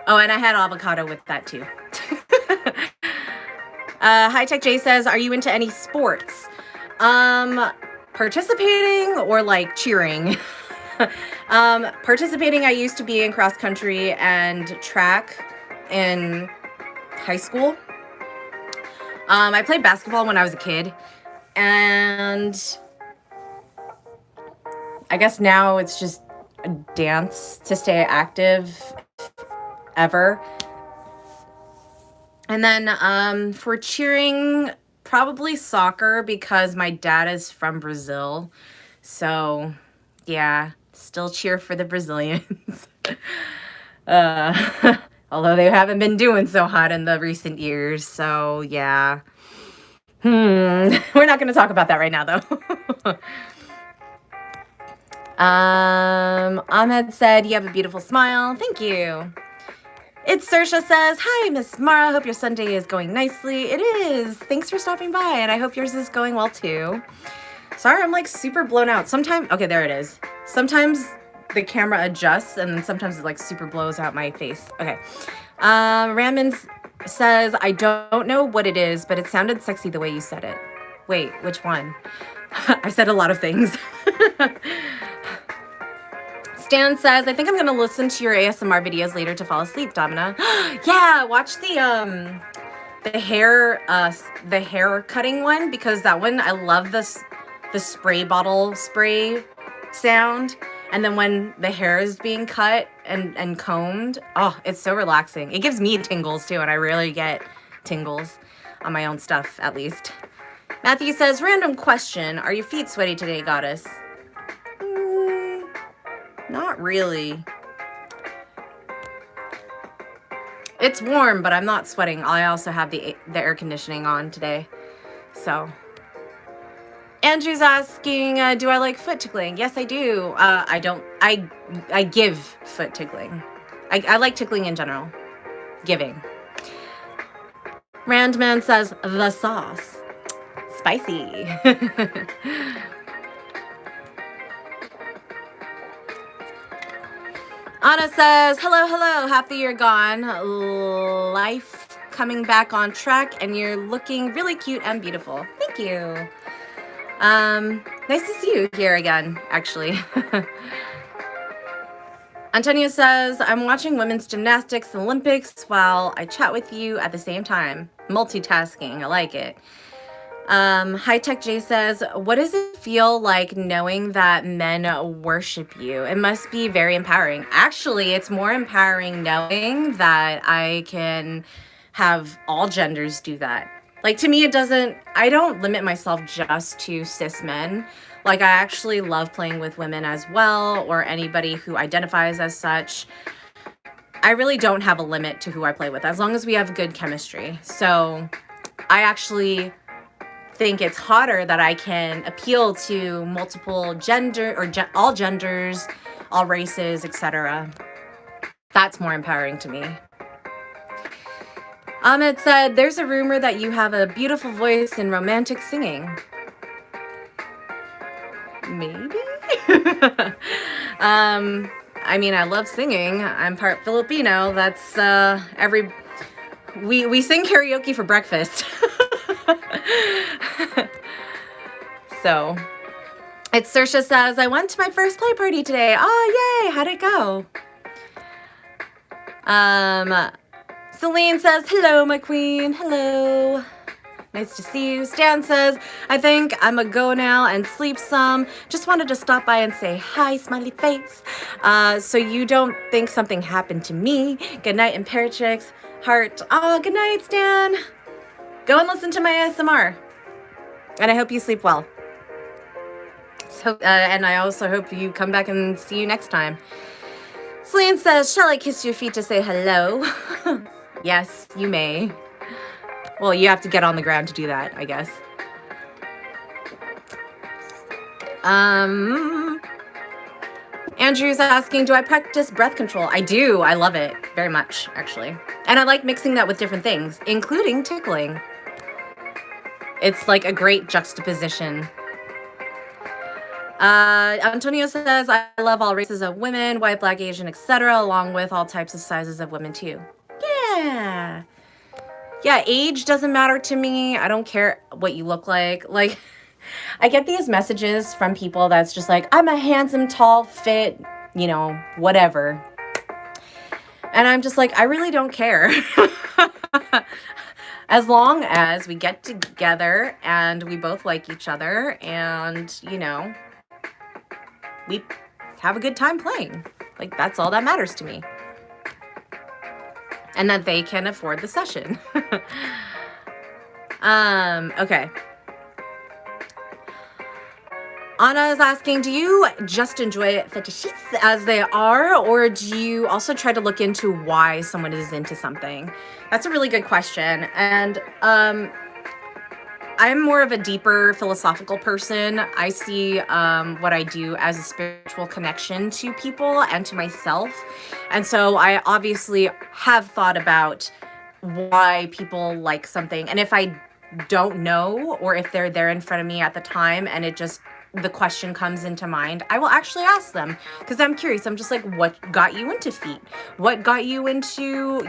Oh, and I had avocado with that too. High Tech J says, are you into any sports? Participating or like cheering? Participating, I used to be in cross country and track in high school. I played basketball when I was a kid, and I guess now it's just a dance to stay active ever. And then for cheering, probably soccer, because my dad is from Brazil. So, yeah, still cheer for the Brazilians. Although they haven't been doing so hot in the recent years. So, yeah. We're not going to talk about that right now, though. Ahmed said, you have a beautiful smile. Thank you. It's Saoirse says, hi, Miss Mara. Hope your Sunday is going nicely. It is. Thanks for stopping by, and I hope yours is going well, too. Sorry, I'm like super blown out. Sometimes, okay, there it is. Sometimes the camera adjusts, and then sometimes it like super blows out my face. Okay. Raman says, I don't know what it is, but it sounded sexy the way you said it. Wait, which one? I said a lot of things. Stan says, I think I'm going to listen to your ASMR videos later to fall asleep, Domina. Yeah, watch the hair cutting one, because that one, I love the spray bottle spray sound. And then when the hair is being cut and combed, oh, it's so relaxing. It gives me tingles too, and I rarely get tingles on my own stuff, at least. Matthew says, random question. Are your feet sweaty today, goddess? Not really. It's warm, but I'm not sweating. I also have the air conditioning on today. So. Andrew's asking, do I like foot tickling? Yes, I do. I don't. I give foot tickling. I like tickling in general. Giving. Randman says, the sauce. Spicy. Anna says, hello, hello, half the year gone. Life coming back on track, and you're looking really cute and beautiful. Thank you. Nice to see you here again, actually. Antonio says, I'm watching women's gymnastics and Olympics while I chat with you at the same time. Multitasking, I like it. High Tech J says, what does it feel like knowing that men worship you? It must be very empowering. Actually, it's more empowering knowing that I can have all genders do that. Like, to me, I don't limit myself just to cis men. Like, I actually love playing with women as well, or anybody who identifies as such. I really don't have a limit to who I play with, as long as we have good chemistry. So I actually think it's hotter that I can appeal to multiple gender or all genders, all races, etc. That's more empowering to me. Ahmed said, there's a rumor that you have a beautiful voice in romantic singing. Maybe? I mean, I love singing. I'm part Filipino. That's we sing karaoke for breakfast. So, it's Saoirse says, I went to my first play party today. Oh, yay! How'd it go? Celine says, hello, my queen. Hello. Nice to see you. Stan says, I think I'm a go now and sleep some. Just wanted to stop by and say hi, smiley face. So you don't think something happened to me. Good night, Impaired Chicks. Heart. Oh, good night, Stan. Go and listen to my ASMR. And I hope you sleep well. So, and I also hope you come back and see you next time. Celine says, shall I kiss your feet to say hello? Yes, you may. Well, you have to get on the ground to do that, I guess. Andrew's asking, do I practice breath control? I do. I love it very much, actually. And I like mixing that with different things, including tickling. It's like a great juxtaposition. Antonio says, I love all races of women, white, black, Asian, etc., along with all types of sizes of women, too. Yeah. Yeah, age doesn't matter to me. I don't care what you look like. Like, I get these messages from people that's just like, I'm a handsome, tall, fit, you know, whatever. And I'm just like, I really don't care. As long as we get together and we both like each other and, we have a good time playing. Like, that's all that matters to me. And that they can afford the session. Okay. Anna is asking, do you just enjoy fetishes as they are, or do you also try to look into why someone is into something? That's a really good question. And I'm more of a deeper philosophical person. I see what I do as a spiritual connection to people and to myself. And so I obviously have thought about why people like something. And if I don't know, or if they're there in front of me at the time and the question comes into mind, I will actually ask them because I'm curious. I'm just like, what got you into feet? What got you into,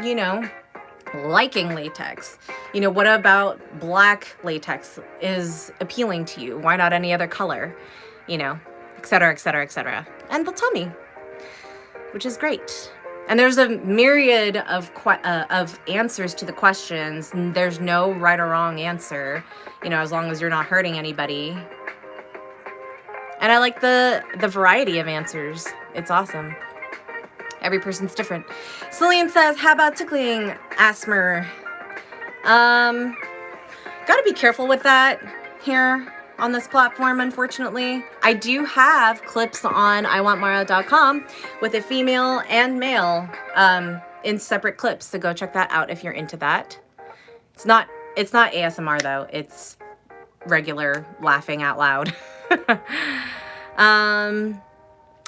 liking latex? What about black latex is appealing to you? Why not any other color? Et cetera, et cetera, et cetera. And they'll tell me, which is great. And there's a myriad of answers to the questions. There's no right or wrong answer, as long as you're not hurting anybody. And I like the variety of answers. It's awesome. Every person's different. Cillian says, how about tickling, Asmer? Gotta be careful with that here on this platform, unfortunately. I do have clips on iwantmara.com with a female and male in separate clips, so go check that out if you're into that. It's not ASMR though. It's regular laughing out loud.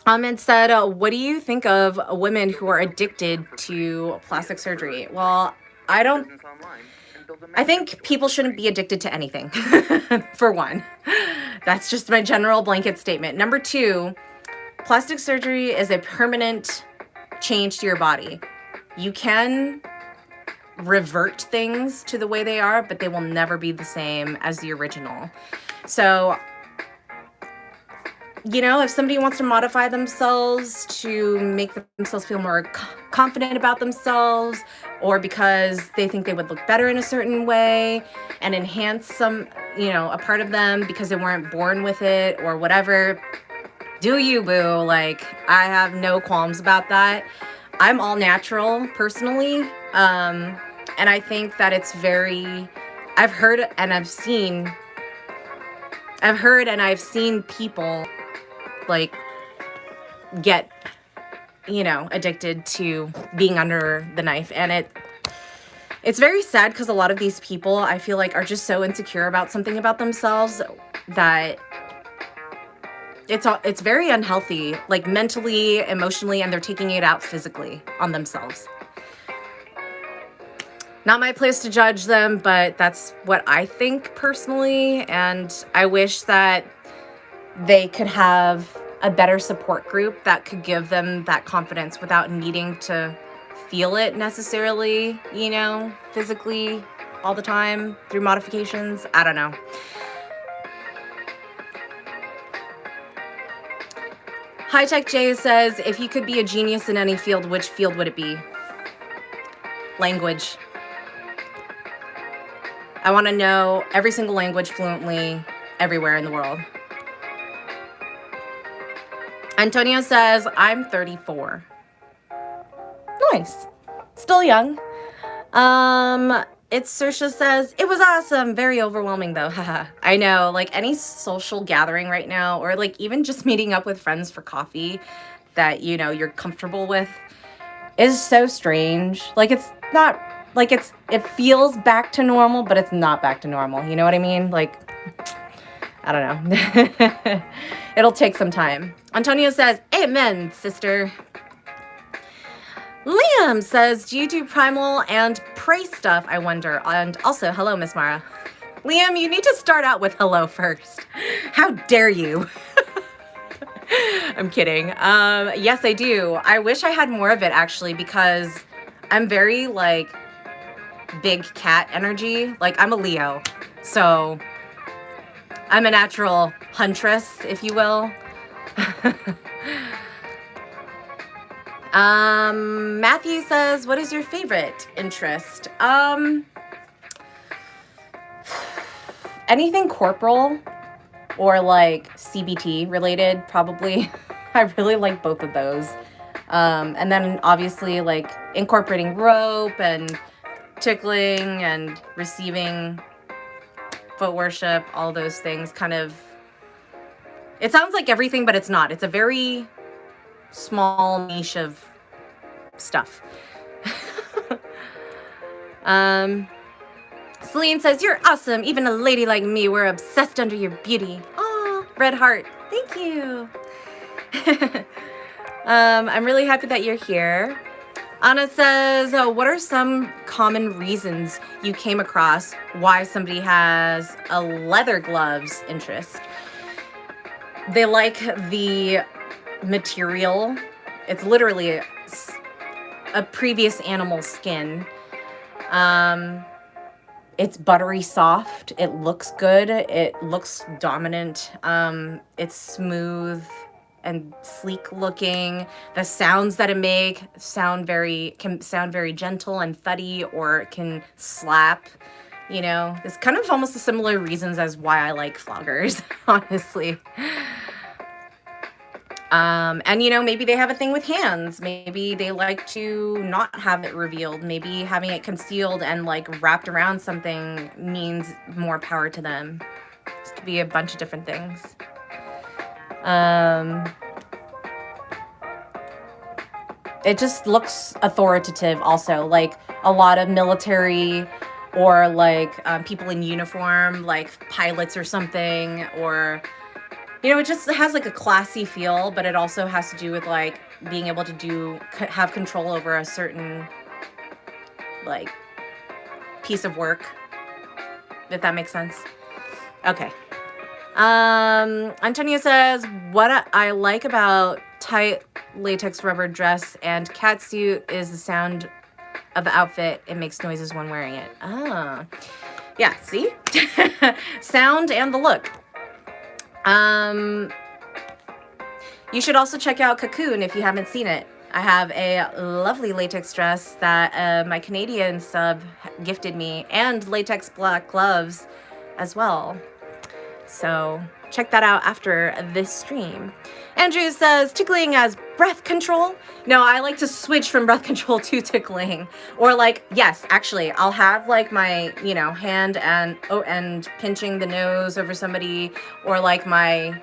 Ahmed said, what do you think of women who are addicted to plastic surgery? Well, I think people shouldn't be addicted to anything, for one. That's just my general blanket statement. Number two, plastic surgery is a permanent change to your body. You can revert things to the way they are, but they will never be the same as the original. So, if somebody wants to modify themselves to make themselves feel more confident about themselves, or because they think they would look better in a certain way and enhance some, a part of them because they weren't born with it or whatever, do you, boo? Like, I have no qualms about that. I'm all natural personally. And I think that it's I've heard and I've seen people like get, addicted to being under the knife. And it's very sad because a lot of these people, I feel like, are just so insecure about something about themselves that it's very unhealthy, like mentally, emotionally, and they're taking it out physically on themselves. Not my place to judge them, but that's what I think personally. And I wish that they could have a better support group that could give them that confidence without needing to feel it necessarily, physically all the time through modifications. I don't know. High Tech Jay says, if you could be a genius in any field, which field would it be? Language. I want to know every single language fluently everywhere in the world. Antonio says, I'm 34. Nice. Still young. It's Saoirse says, it was awesome. Very overwhelming though. Haha. I know, like any social gathering right now, or like even just meeting up with friends for coffee that, you're comfortable with is so strange. Like it's not like it feels back to normal, but it's not back to normal. You know what I mean? Like, I don't know. It'll take some time. Antonio says, amen, sister. Liam says, do you do primal and prey stuff, I wonder? And also, hello, Miss Mara. Liam, you need to start out with hello first. How dare you? I'm kidding. Yes, I do. I wish I had more of it, actually, because I'm very, like, big cat energy. Like, I'm a Leo. So I'm a natural huntress, if you will. Matthew says, what is your favorite interest? anything corporal or like CBT related, probably. I really like both of those. And then obviously like incorporating rope and tickling and receiving foot worship, all those things kind of, it sounds like everything, but it's not. It's a very small niche of stuff. Celine says, you're awesome. Even a lady like me, we're obsessed under your beauty. Oh, red heart. Thank you. I'm really happy that you're here. Anna says, what are some common reasons you came across why somebody has a leather gloves interest? They like the material. It's literally a previous animal's skin. It's buttery soft. It looks good. It looks dominant. It's smooth and sleek looking. The sounds that it make can sound very gentle and thuddy, or it can slap. You know, it's kind of almost the similar reasons as why I like floggers, honestly. And you know, maybe they have a thing with hands. Maybe they like to not have it revealed. Maybe having it concealed and like wrapped around something means more power to them. This could be a bunch of different things. It just looks authoritative also, like a lot of military or like people in uniform, like pilots or something, or, you know, it just has like a classy feel, but it also has to do with like being able to have control over a certain like piece of work, if that makes sense. Okay. Antonio says, what I like about tight latex rubber dress and catsuit is the sound of the outfit. It makes noises when wearing it. Ah, yeah, see? Sound and the look. You should also check out Cocoon if you haven't seen it. I have a lovely latex dress that my Canadian sub gifted me, and latex black gloves as well. So check that out after this stream. Andrew says, tickling as breath control. No, I like to switch from breath control to tickling. Or like, yes, actually, I'll have like my, you know, hand and pinching the nose over somebody, or like my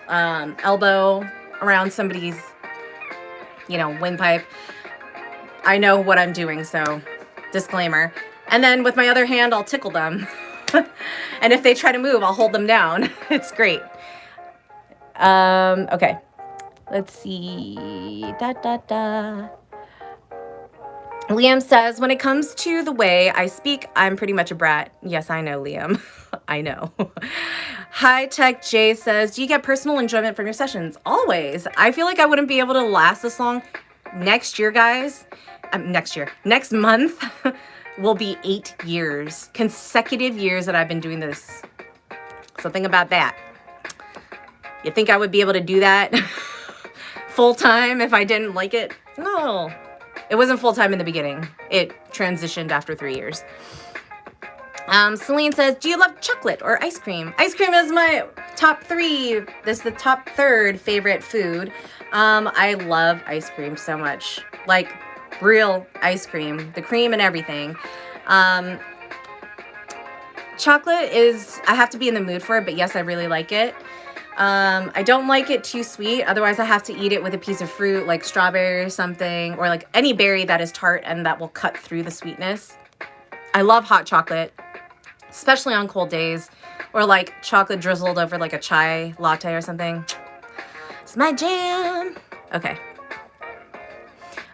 elbow around somebody's, you know, windpipe. I know what I'm doing, so disclaimer. And then with my other hand, I'll tickle them. And if they try to move, I'll hold them down. It's great. Okay. Let's see. Liam says, when it comes to the way I speak, I'm pretty much a brat. Yes, I know, Liam. I know. High Tech Jay says, do you get personal enjoyment from your sessions? Always. I feel like I wouldn't be able to last this long. Next year, guys. Next month will be 8 years. Consecutive years that I've been doing this. So think about that. You think I would be able to do that full time if I didn't like it? No. It wasn't full time in the beginning. It transitioned after 3 years. Celine says, do you love chocolate or ice cream? Ice cream is my top 3. This is the top 3rd favorite food. I love ice cream so much. Like real ice cream, the cream and everything. Chocolate is, I have to be in the mood for it, but yes, I really like it. I don't like it too sweet. Otherwise, I have to eat it with a piece of fruit like strawberry or something, or like any berry that is tart and that will cut through the sweetness. I love hot chocolate, especially on cold days, or like chocolate drizzled over like a chai latte or something. It's my jam. Okay.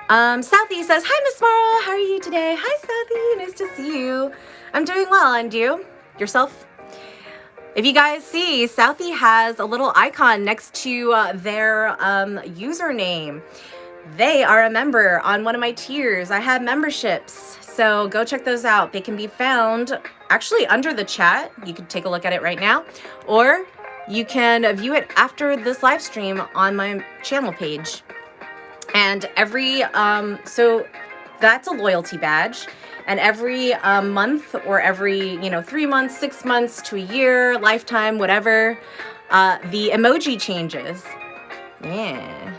Southy says, hi, Miss Mara. How are you today? Hi, Southy. Nice to see you. I'm doing well. And you? Yourself? If you guys see, Southy has a little icon next to their username. They are a member on one of my tiers. I have memberships, so go check those out. They can be found actually under the chat. You can take a look at it right now, or you can view it after this live stream on my channel page. And every, so that's a loyalty badge. And every month or every, 3 months, 6 months to a year, lifetime, whatever, the emoji changes. Yeah.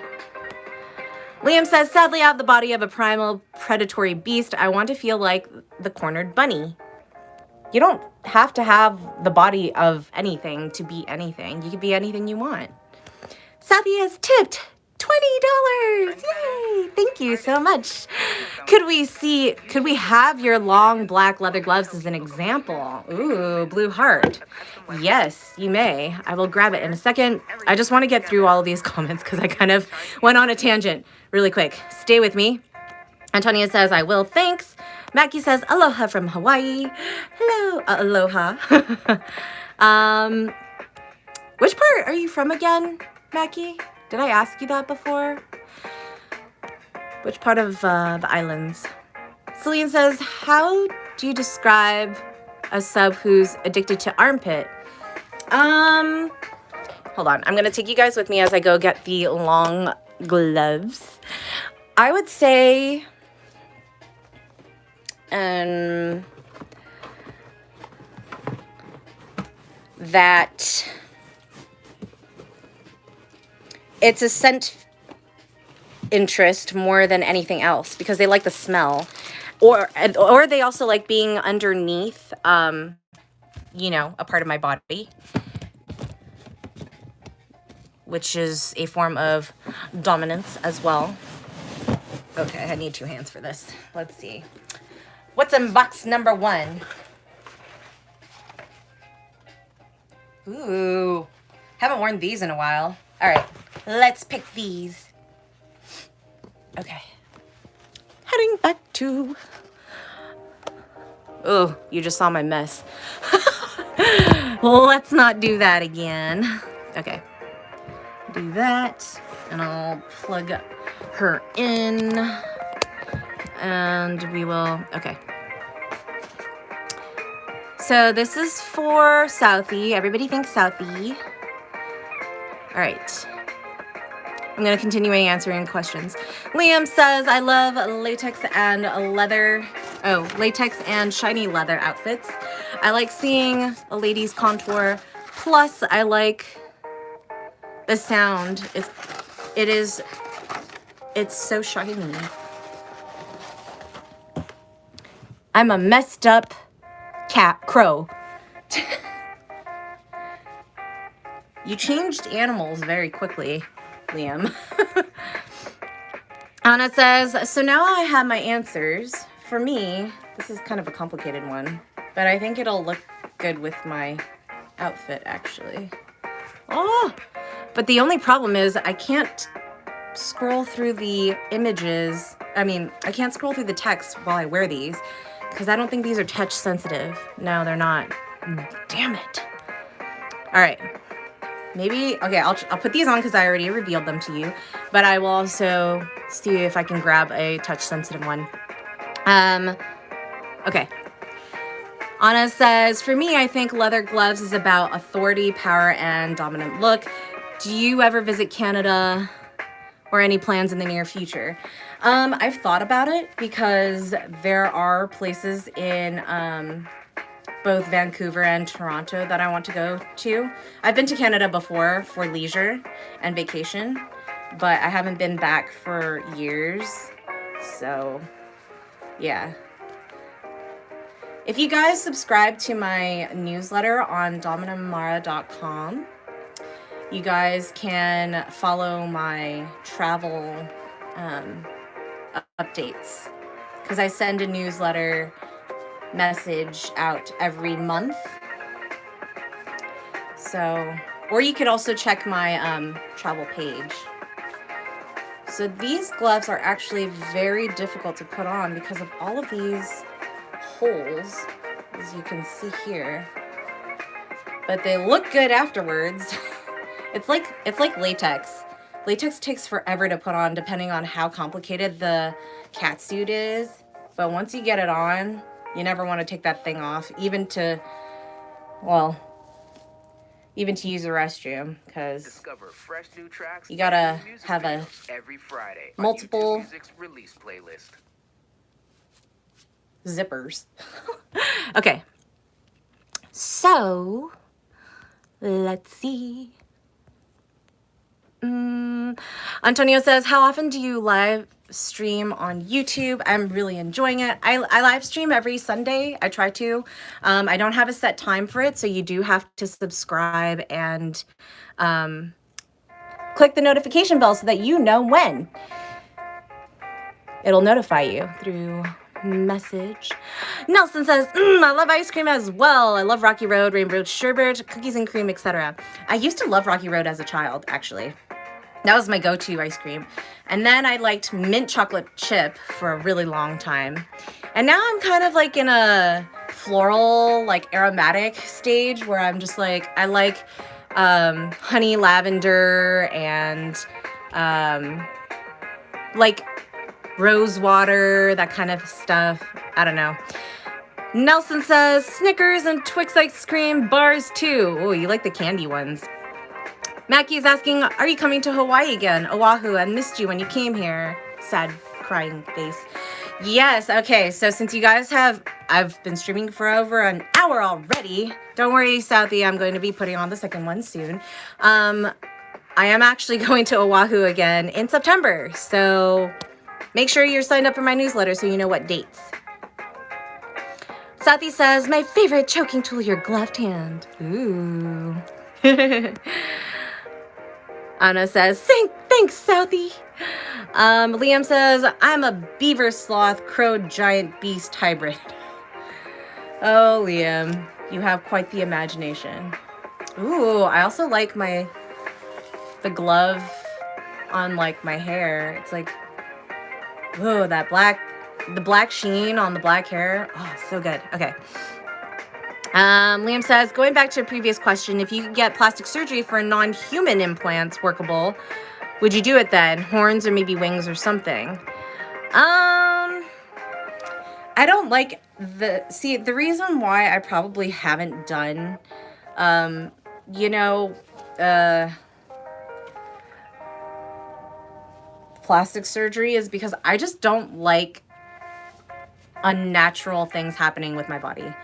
Liam says, sadly, I have the body of a primal predatory beast. I want to feel like the cornered bunny. You don't have to have the body of anything to be anything. You can be anything you want. Southy has tipped $20. Yay! Thank you so much. Could we have your long black leather gloves as an example? Ooh, blue heart. Yes, you may. I will grab it in a second. I just want to get through all of these comments because I kind of went on a tangent really quick. Stay with me. Antonia says, I will, thanks. Mackie says, aloha from Hawaii. Hello, aloha. Which part are you from again, Mackie? Did I ask you that before? Which part of the islands? Celine says, how do you describe a sub who's addicted to armpit? Hold on. I'm going to take you guys with me as I go get the long gloves. I would say that it's a scent interest more than anything else because they like the smell, or they also like being underneath, a part of my body, which is a form of dominance as well. Okay, I need 2 hands for this. Let's see. What's in box number 1? Ooh, haven't worn these in a while. All right, let's pick these. Okay. Heading back to... Oh, you just saw my mess. Let's not do that again. Okay. Do that, and I'll plug her in, and we will... Okay. So this is for Southy. Everybody thinks Southy. All right. I'm going to continue answering questions. Liam says, I love latex and leather. Oh, latex and shiny leather outfits. I like seeing a lady's contour. Plus, I like the sound. It's so shiny. I'm a messed up crow. You changed animals very quickly, Liam. Anna says, so now I have my answers. For me, this is kind of a complicated one, but I think it'll look good with my outfit, actually. Oh, but the only problem is I can't scroll through the images. I can't scroll through the text while I wear these because I don't think these are touch sensitive. No, they're not. Damn it. All right. Maybe, okay, I'll put these on because I already revealed them to you, but I will also see if I can grab a touch-sensitive one. Okay. Anna says, for me, I think leather gloves is about authority, power, and dominant look. Do you ever visit Canada or any plans in the near future? I've thought about it because there are places in both Vancouver and Toronto that I want to go to. I've been to Canada before for leisure and vacation, but I haven't been back for years. So, yeah. If you guys subscribe to my newsletter on dominamara.com, you guys can follow my travel updates because I send a newsletter message out every month. So, or you could also check my travel page. So these gloves are actually very difficult to put on because of all of these holes, as you can see here. But they look good afterwards. It's like latex. Latex takes forever to put on depending on how complicated the catsuit is. But once you get it on, you never want to take that thing off, even to use the restroom, because you gotta have a multiple zippers. Okay. So, let's see. Antonio says, how often do you live stream on YouTube? I'm really enjoying it. I live stream every Sunday. I try to. I don't have a set time for it, so you do have to subscribe and click the notification bell so that you know when. It'll notify you through message. Nelson says, I love ice cream as well. I love Rocky Road, Rainbow Sherbet, cookies and cream, etc. I used to love Rocky Road as a child, actually. That was my go-to ice cream. And then I liked mint chocolate chip for a really long time. And now I'm kind of like in a floral, like aromatic stage where I'm just like, I like honey lavender and like rose water, that kind of stuff. I don't know. Nelson says, Snickers and Twix ice cream bars too. Oh, you like the candy ones. Mackie's asking, are you coming to Hawaii again? Oahu, I missed you when you came here. Sad, crying face. Yes, okay, so since you guys I've been streaming for over an hour already. Don't worry, Southy, I'm going to be putting on the second one soon. I am actually going to Oahu again in September, so make sure you're signed up for my newsletter so you know what dates. Southy says, my favorite choking tool, your gloved hand. Ooh. Anna says, thanks, Southy. Liam says, I'm a beaver sloth crow giant beast hybrid. Oh, Liam, you have quite the imagination. Ooh, I also like the glove on like my hair. It's like, ooh, the black sheen on the black hair. Oh, so good. Okay. Liam says, going back to a previous question, if you could get plastic surgery for non-human implants workable, would you do it then? Horns or maybe wings or something? I don't like the reason why I probably haven't done, plastic surgery is because I just don't like unnatural things happening with my body.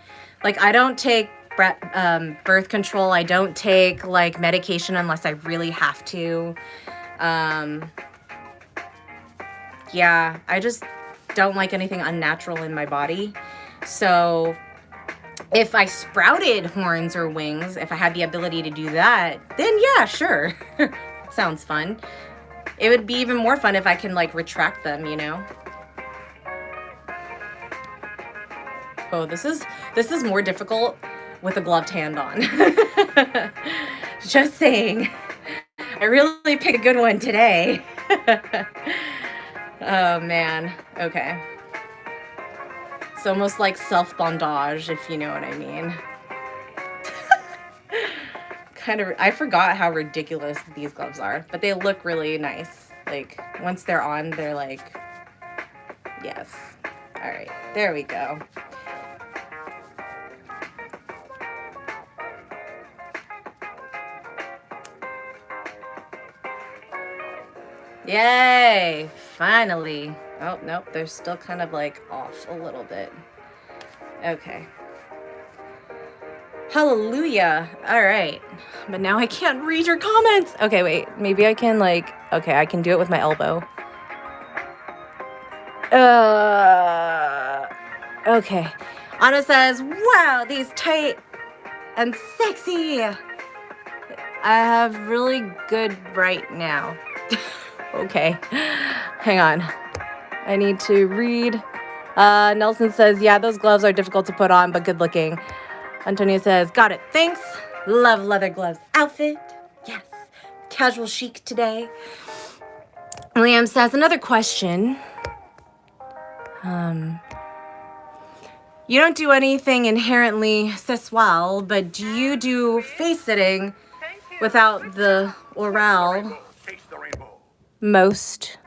Like, I don't take birth control. I don't take, like, medication unless I really have to. Yeah, I just don't like anything unnatural in my body. So if I sprouted horns or wings, if I had the ability to do that, then yeah, sure. Sounds fun. It would be even more fun if I can, like, retract them, you know? Oh, this is more difficult with a gloved hand on. Just saying. I really picked a good one today. Oh, man. Okay. It's almost like self-bondage, if you know what I mean. I forgot how ridiculous these gloves are, but they look really nice. Like, once they're on, they're like, yes. All right, there we go. Yay! Finally. Oh, nope, they're still kind of like off a little bit. Okay. Hallelujah. All right. But now I can't read your comments. Okay, wait. Maybe I can okay, I can do it with my elbow. Okay. Anna says, wow, these tight and sexy. I have really good right now. Okay. Hang on. I need to read. Nelson says, yeah, those gloves are difficult to put on, but good looking. Antonio says, got it. Thanks. Love leather gloves outfit. Yes. Casual chic today. Liam says, another question. You don't do anything inherently sexual, but do you do face sitting without the oral most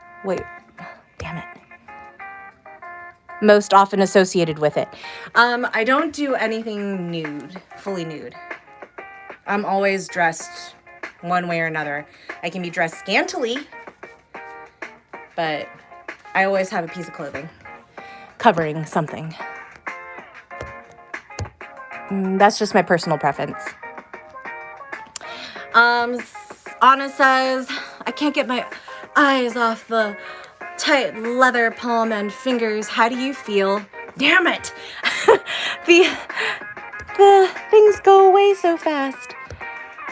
often associated with it? I don't do anything nude, fully nude. I'm always dressed one way or another. I can be dressed scantily, but I always have a piece of clothing covering something. That's just my personal preference. Anna says, I can't get my eyes off the tight leather palm and fingers. How do you feel? Damn it! the things go away so fast.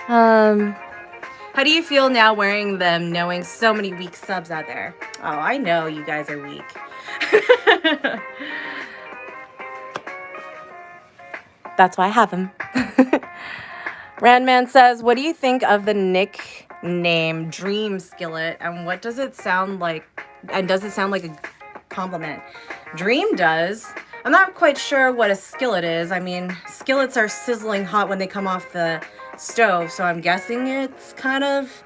How do you feel now wearing them, knowing so many weak subs out there? Oh, I know you guys are weak. That's why I have them. Randman says, what do you think of the nickname Dream Skillet, and what does it sound like? And does it sound like a compliment? Dream does. I'm not quite sure what a skillet is. I mean, skillets are sizzling hot when they come off the stove, so I'm guessing it's kind of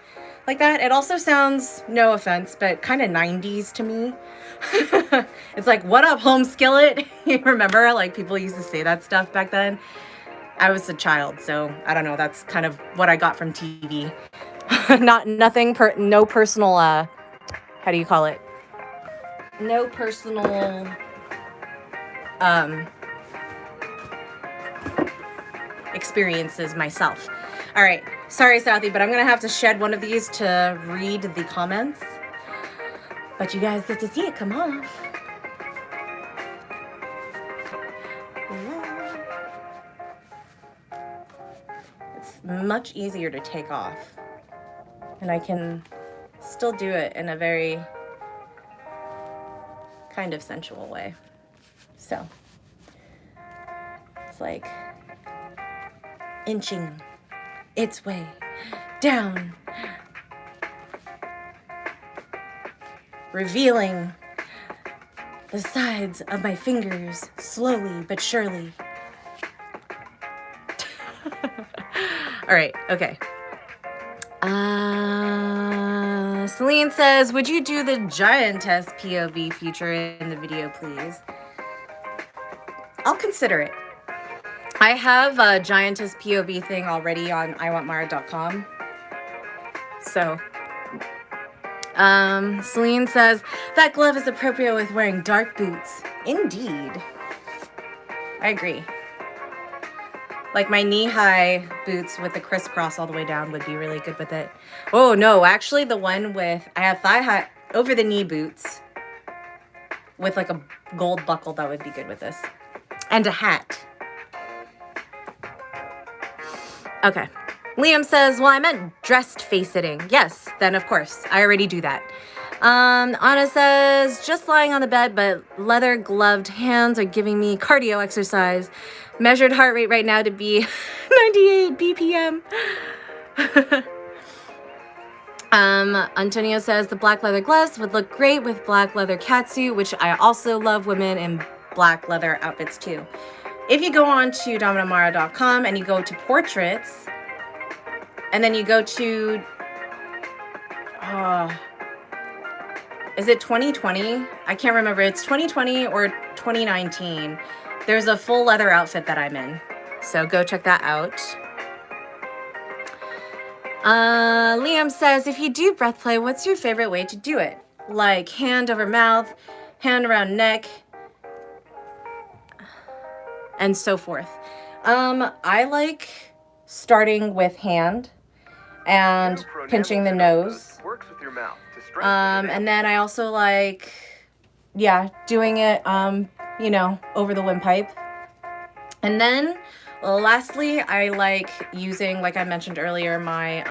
like that. It also sounds, no offense, but kind of 90s to me. It's like, what up, home skillet? You remember, like, people used to say that stuff back then? I was a child, so I don't know. That's kind of what I got from TV. No personal, how do you call it? No personal, experiences myself. All right. Sorry, Southy, but I'm going to have to shed one of these to read the comments. But you guys get to see it come off. It's much easier to take off. And I can still do it in a very kind of sensual way. So it's like inching its way down, revealing the sides of my fingers slowly but surely. All right, okay. Celine says, would you do the giantess POV feature in the video, please? I'll consider it. I have a giantess POV thing already on iwantmara.com. So, Celine says, that glove is appropriate with wearing dark boots. Indeed. I agree. Like my knee-high boots with the crisscross all the way down would be really good with it. Oh, no, actually the one with, I have thigh-high, over-the-knee boots with like a gold buckle that would be good with this. And a hat. Okay. Liam says, well, I meant dressed face-sitting. Yes, then of course. I already do that. Anna says, just lying on the bed, but leather-gloved hands are giving me cardio exercise. Measured heart rate right now to be 98 BPM. Antonio says, the black leather gloves would look great with black leather catsuit, which I also love women in black leather outfits too. If you go on to dominamara.com and you go to portraits, and then you go to, is it 2020? I can't remember. It's 2020 or 2019. There's a full leather outfit that I'm in. So go check that out. Liam says, if you do breath play, what's your favorite way to do it? Like hand over mouth, hand around neck, and so forth. I like starting with hand and pinching the nose. Works with your mouth to And then I also like, doing it, over the windpipe. And then lastly, I like using, like I mentioned earlier, my,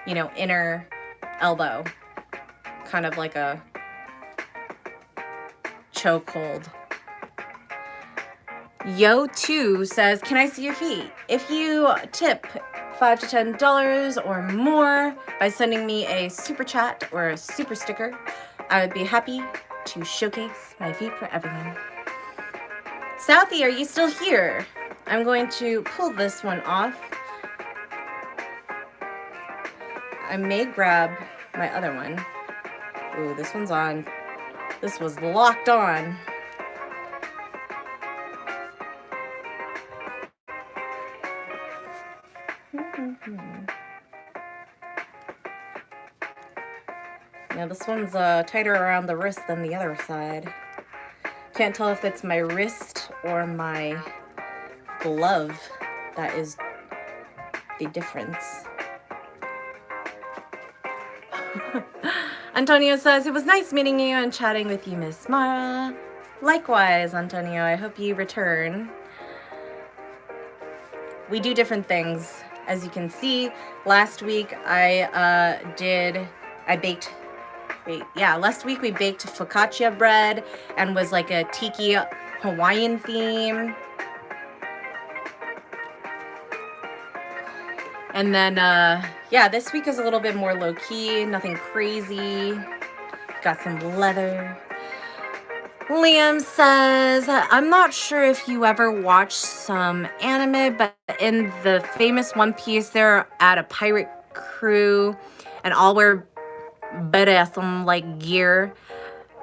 inner elbow, kind of like a chokehold. Yo2 says, can I see your feet? If you tip $5 to $10 or more by sending me a super chat or a super sticker, I would be happy to showcase my feet for everyone. Southy, are you still here? I'm going to pull this one off. I may grab my other one. Ooh, this one's on. This was locked on. Now this one's tighter around the wrist than the other side. Can't tell if it's my wrist or my glove that is the difference. Antonio says, it was nice meeting you and chatting with you, Miss Mara. Likewise, Antonio, I hope you return. We do different things. As you can see, last week last week we baked focaccia bread and was like a tiki Hawaiian theme. And then, this week is a little bit more low-key, nothing crazy. Got some leather. Liam says, I'm not sure if you ever watched some anime, but in the famous One Piece, they're at a pirate crew and all wear badass gear.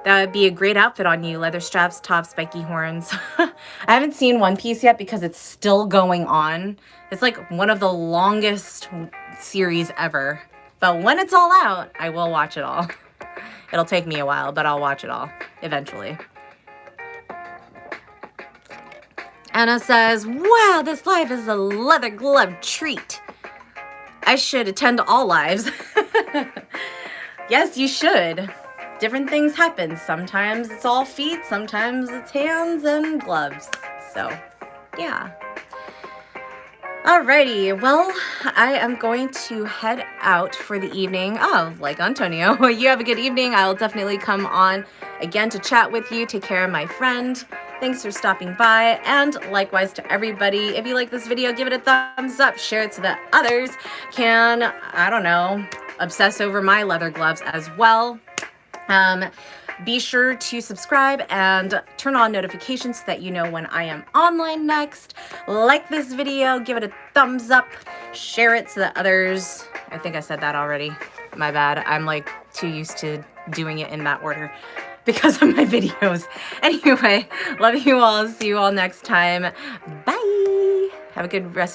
That would be a great outfit on you. Leather straps, top, spiky horns. I haven't seen One Piece yet because it's still going on. It's like one of the longest series ever. But when it's all out, I will watch it all. It'll take me a while, but I'll watch it all eventually. Anna says, wow, this live is a leather glove treat. I should attend all lives. Yes, you should. Different things happen. Sometimes it's all feet, sometimes it's hands and gloves. So, yeah. Alrighty, well, I am going to head out for the evening. Oh, like Antonio, you have a good evening. I'll definitely come on again to chat with you. Take care of my friend. Thanks for stopping by, and likewise to everybody. If you like this video, give it a thumbs up, share it so that others can, I don't know, obsess over my leather gloves as well. Be sure to subscribe and turn on notifications so that you know when I am online next. Like this video, give it a thumbs up, share it so that others, I think I said that already, my bad. I'm like too used to doing it in that order because of my videos. Anyway, love you all, see you all next time. Bye. Have a good rest of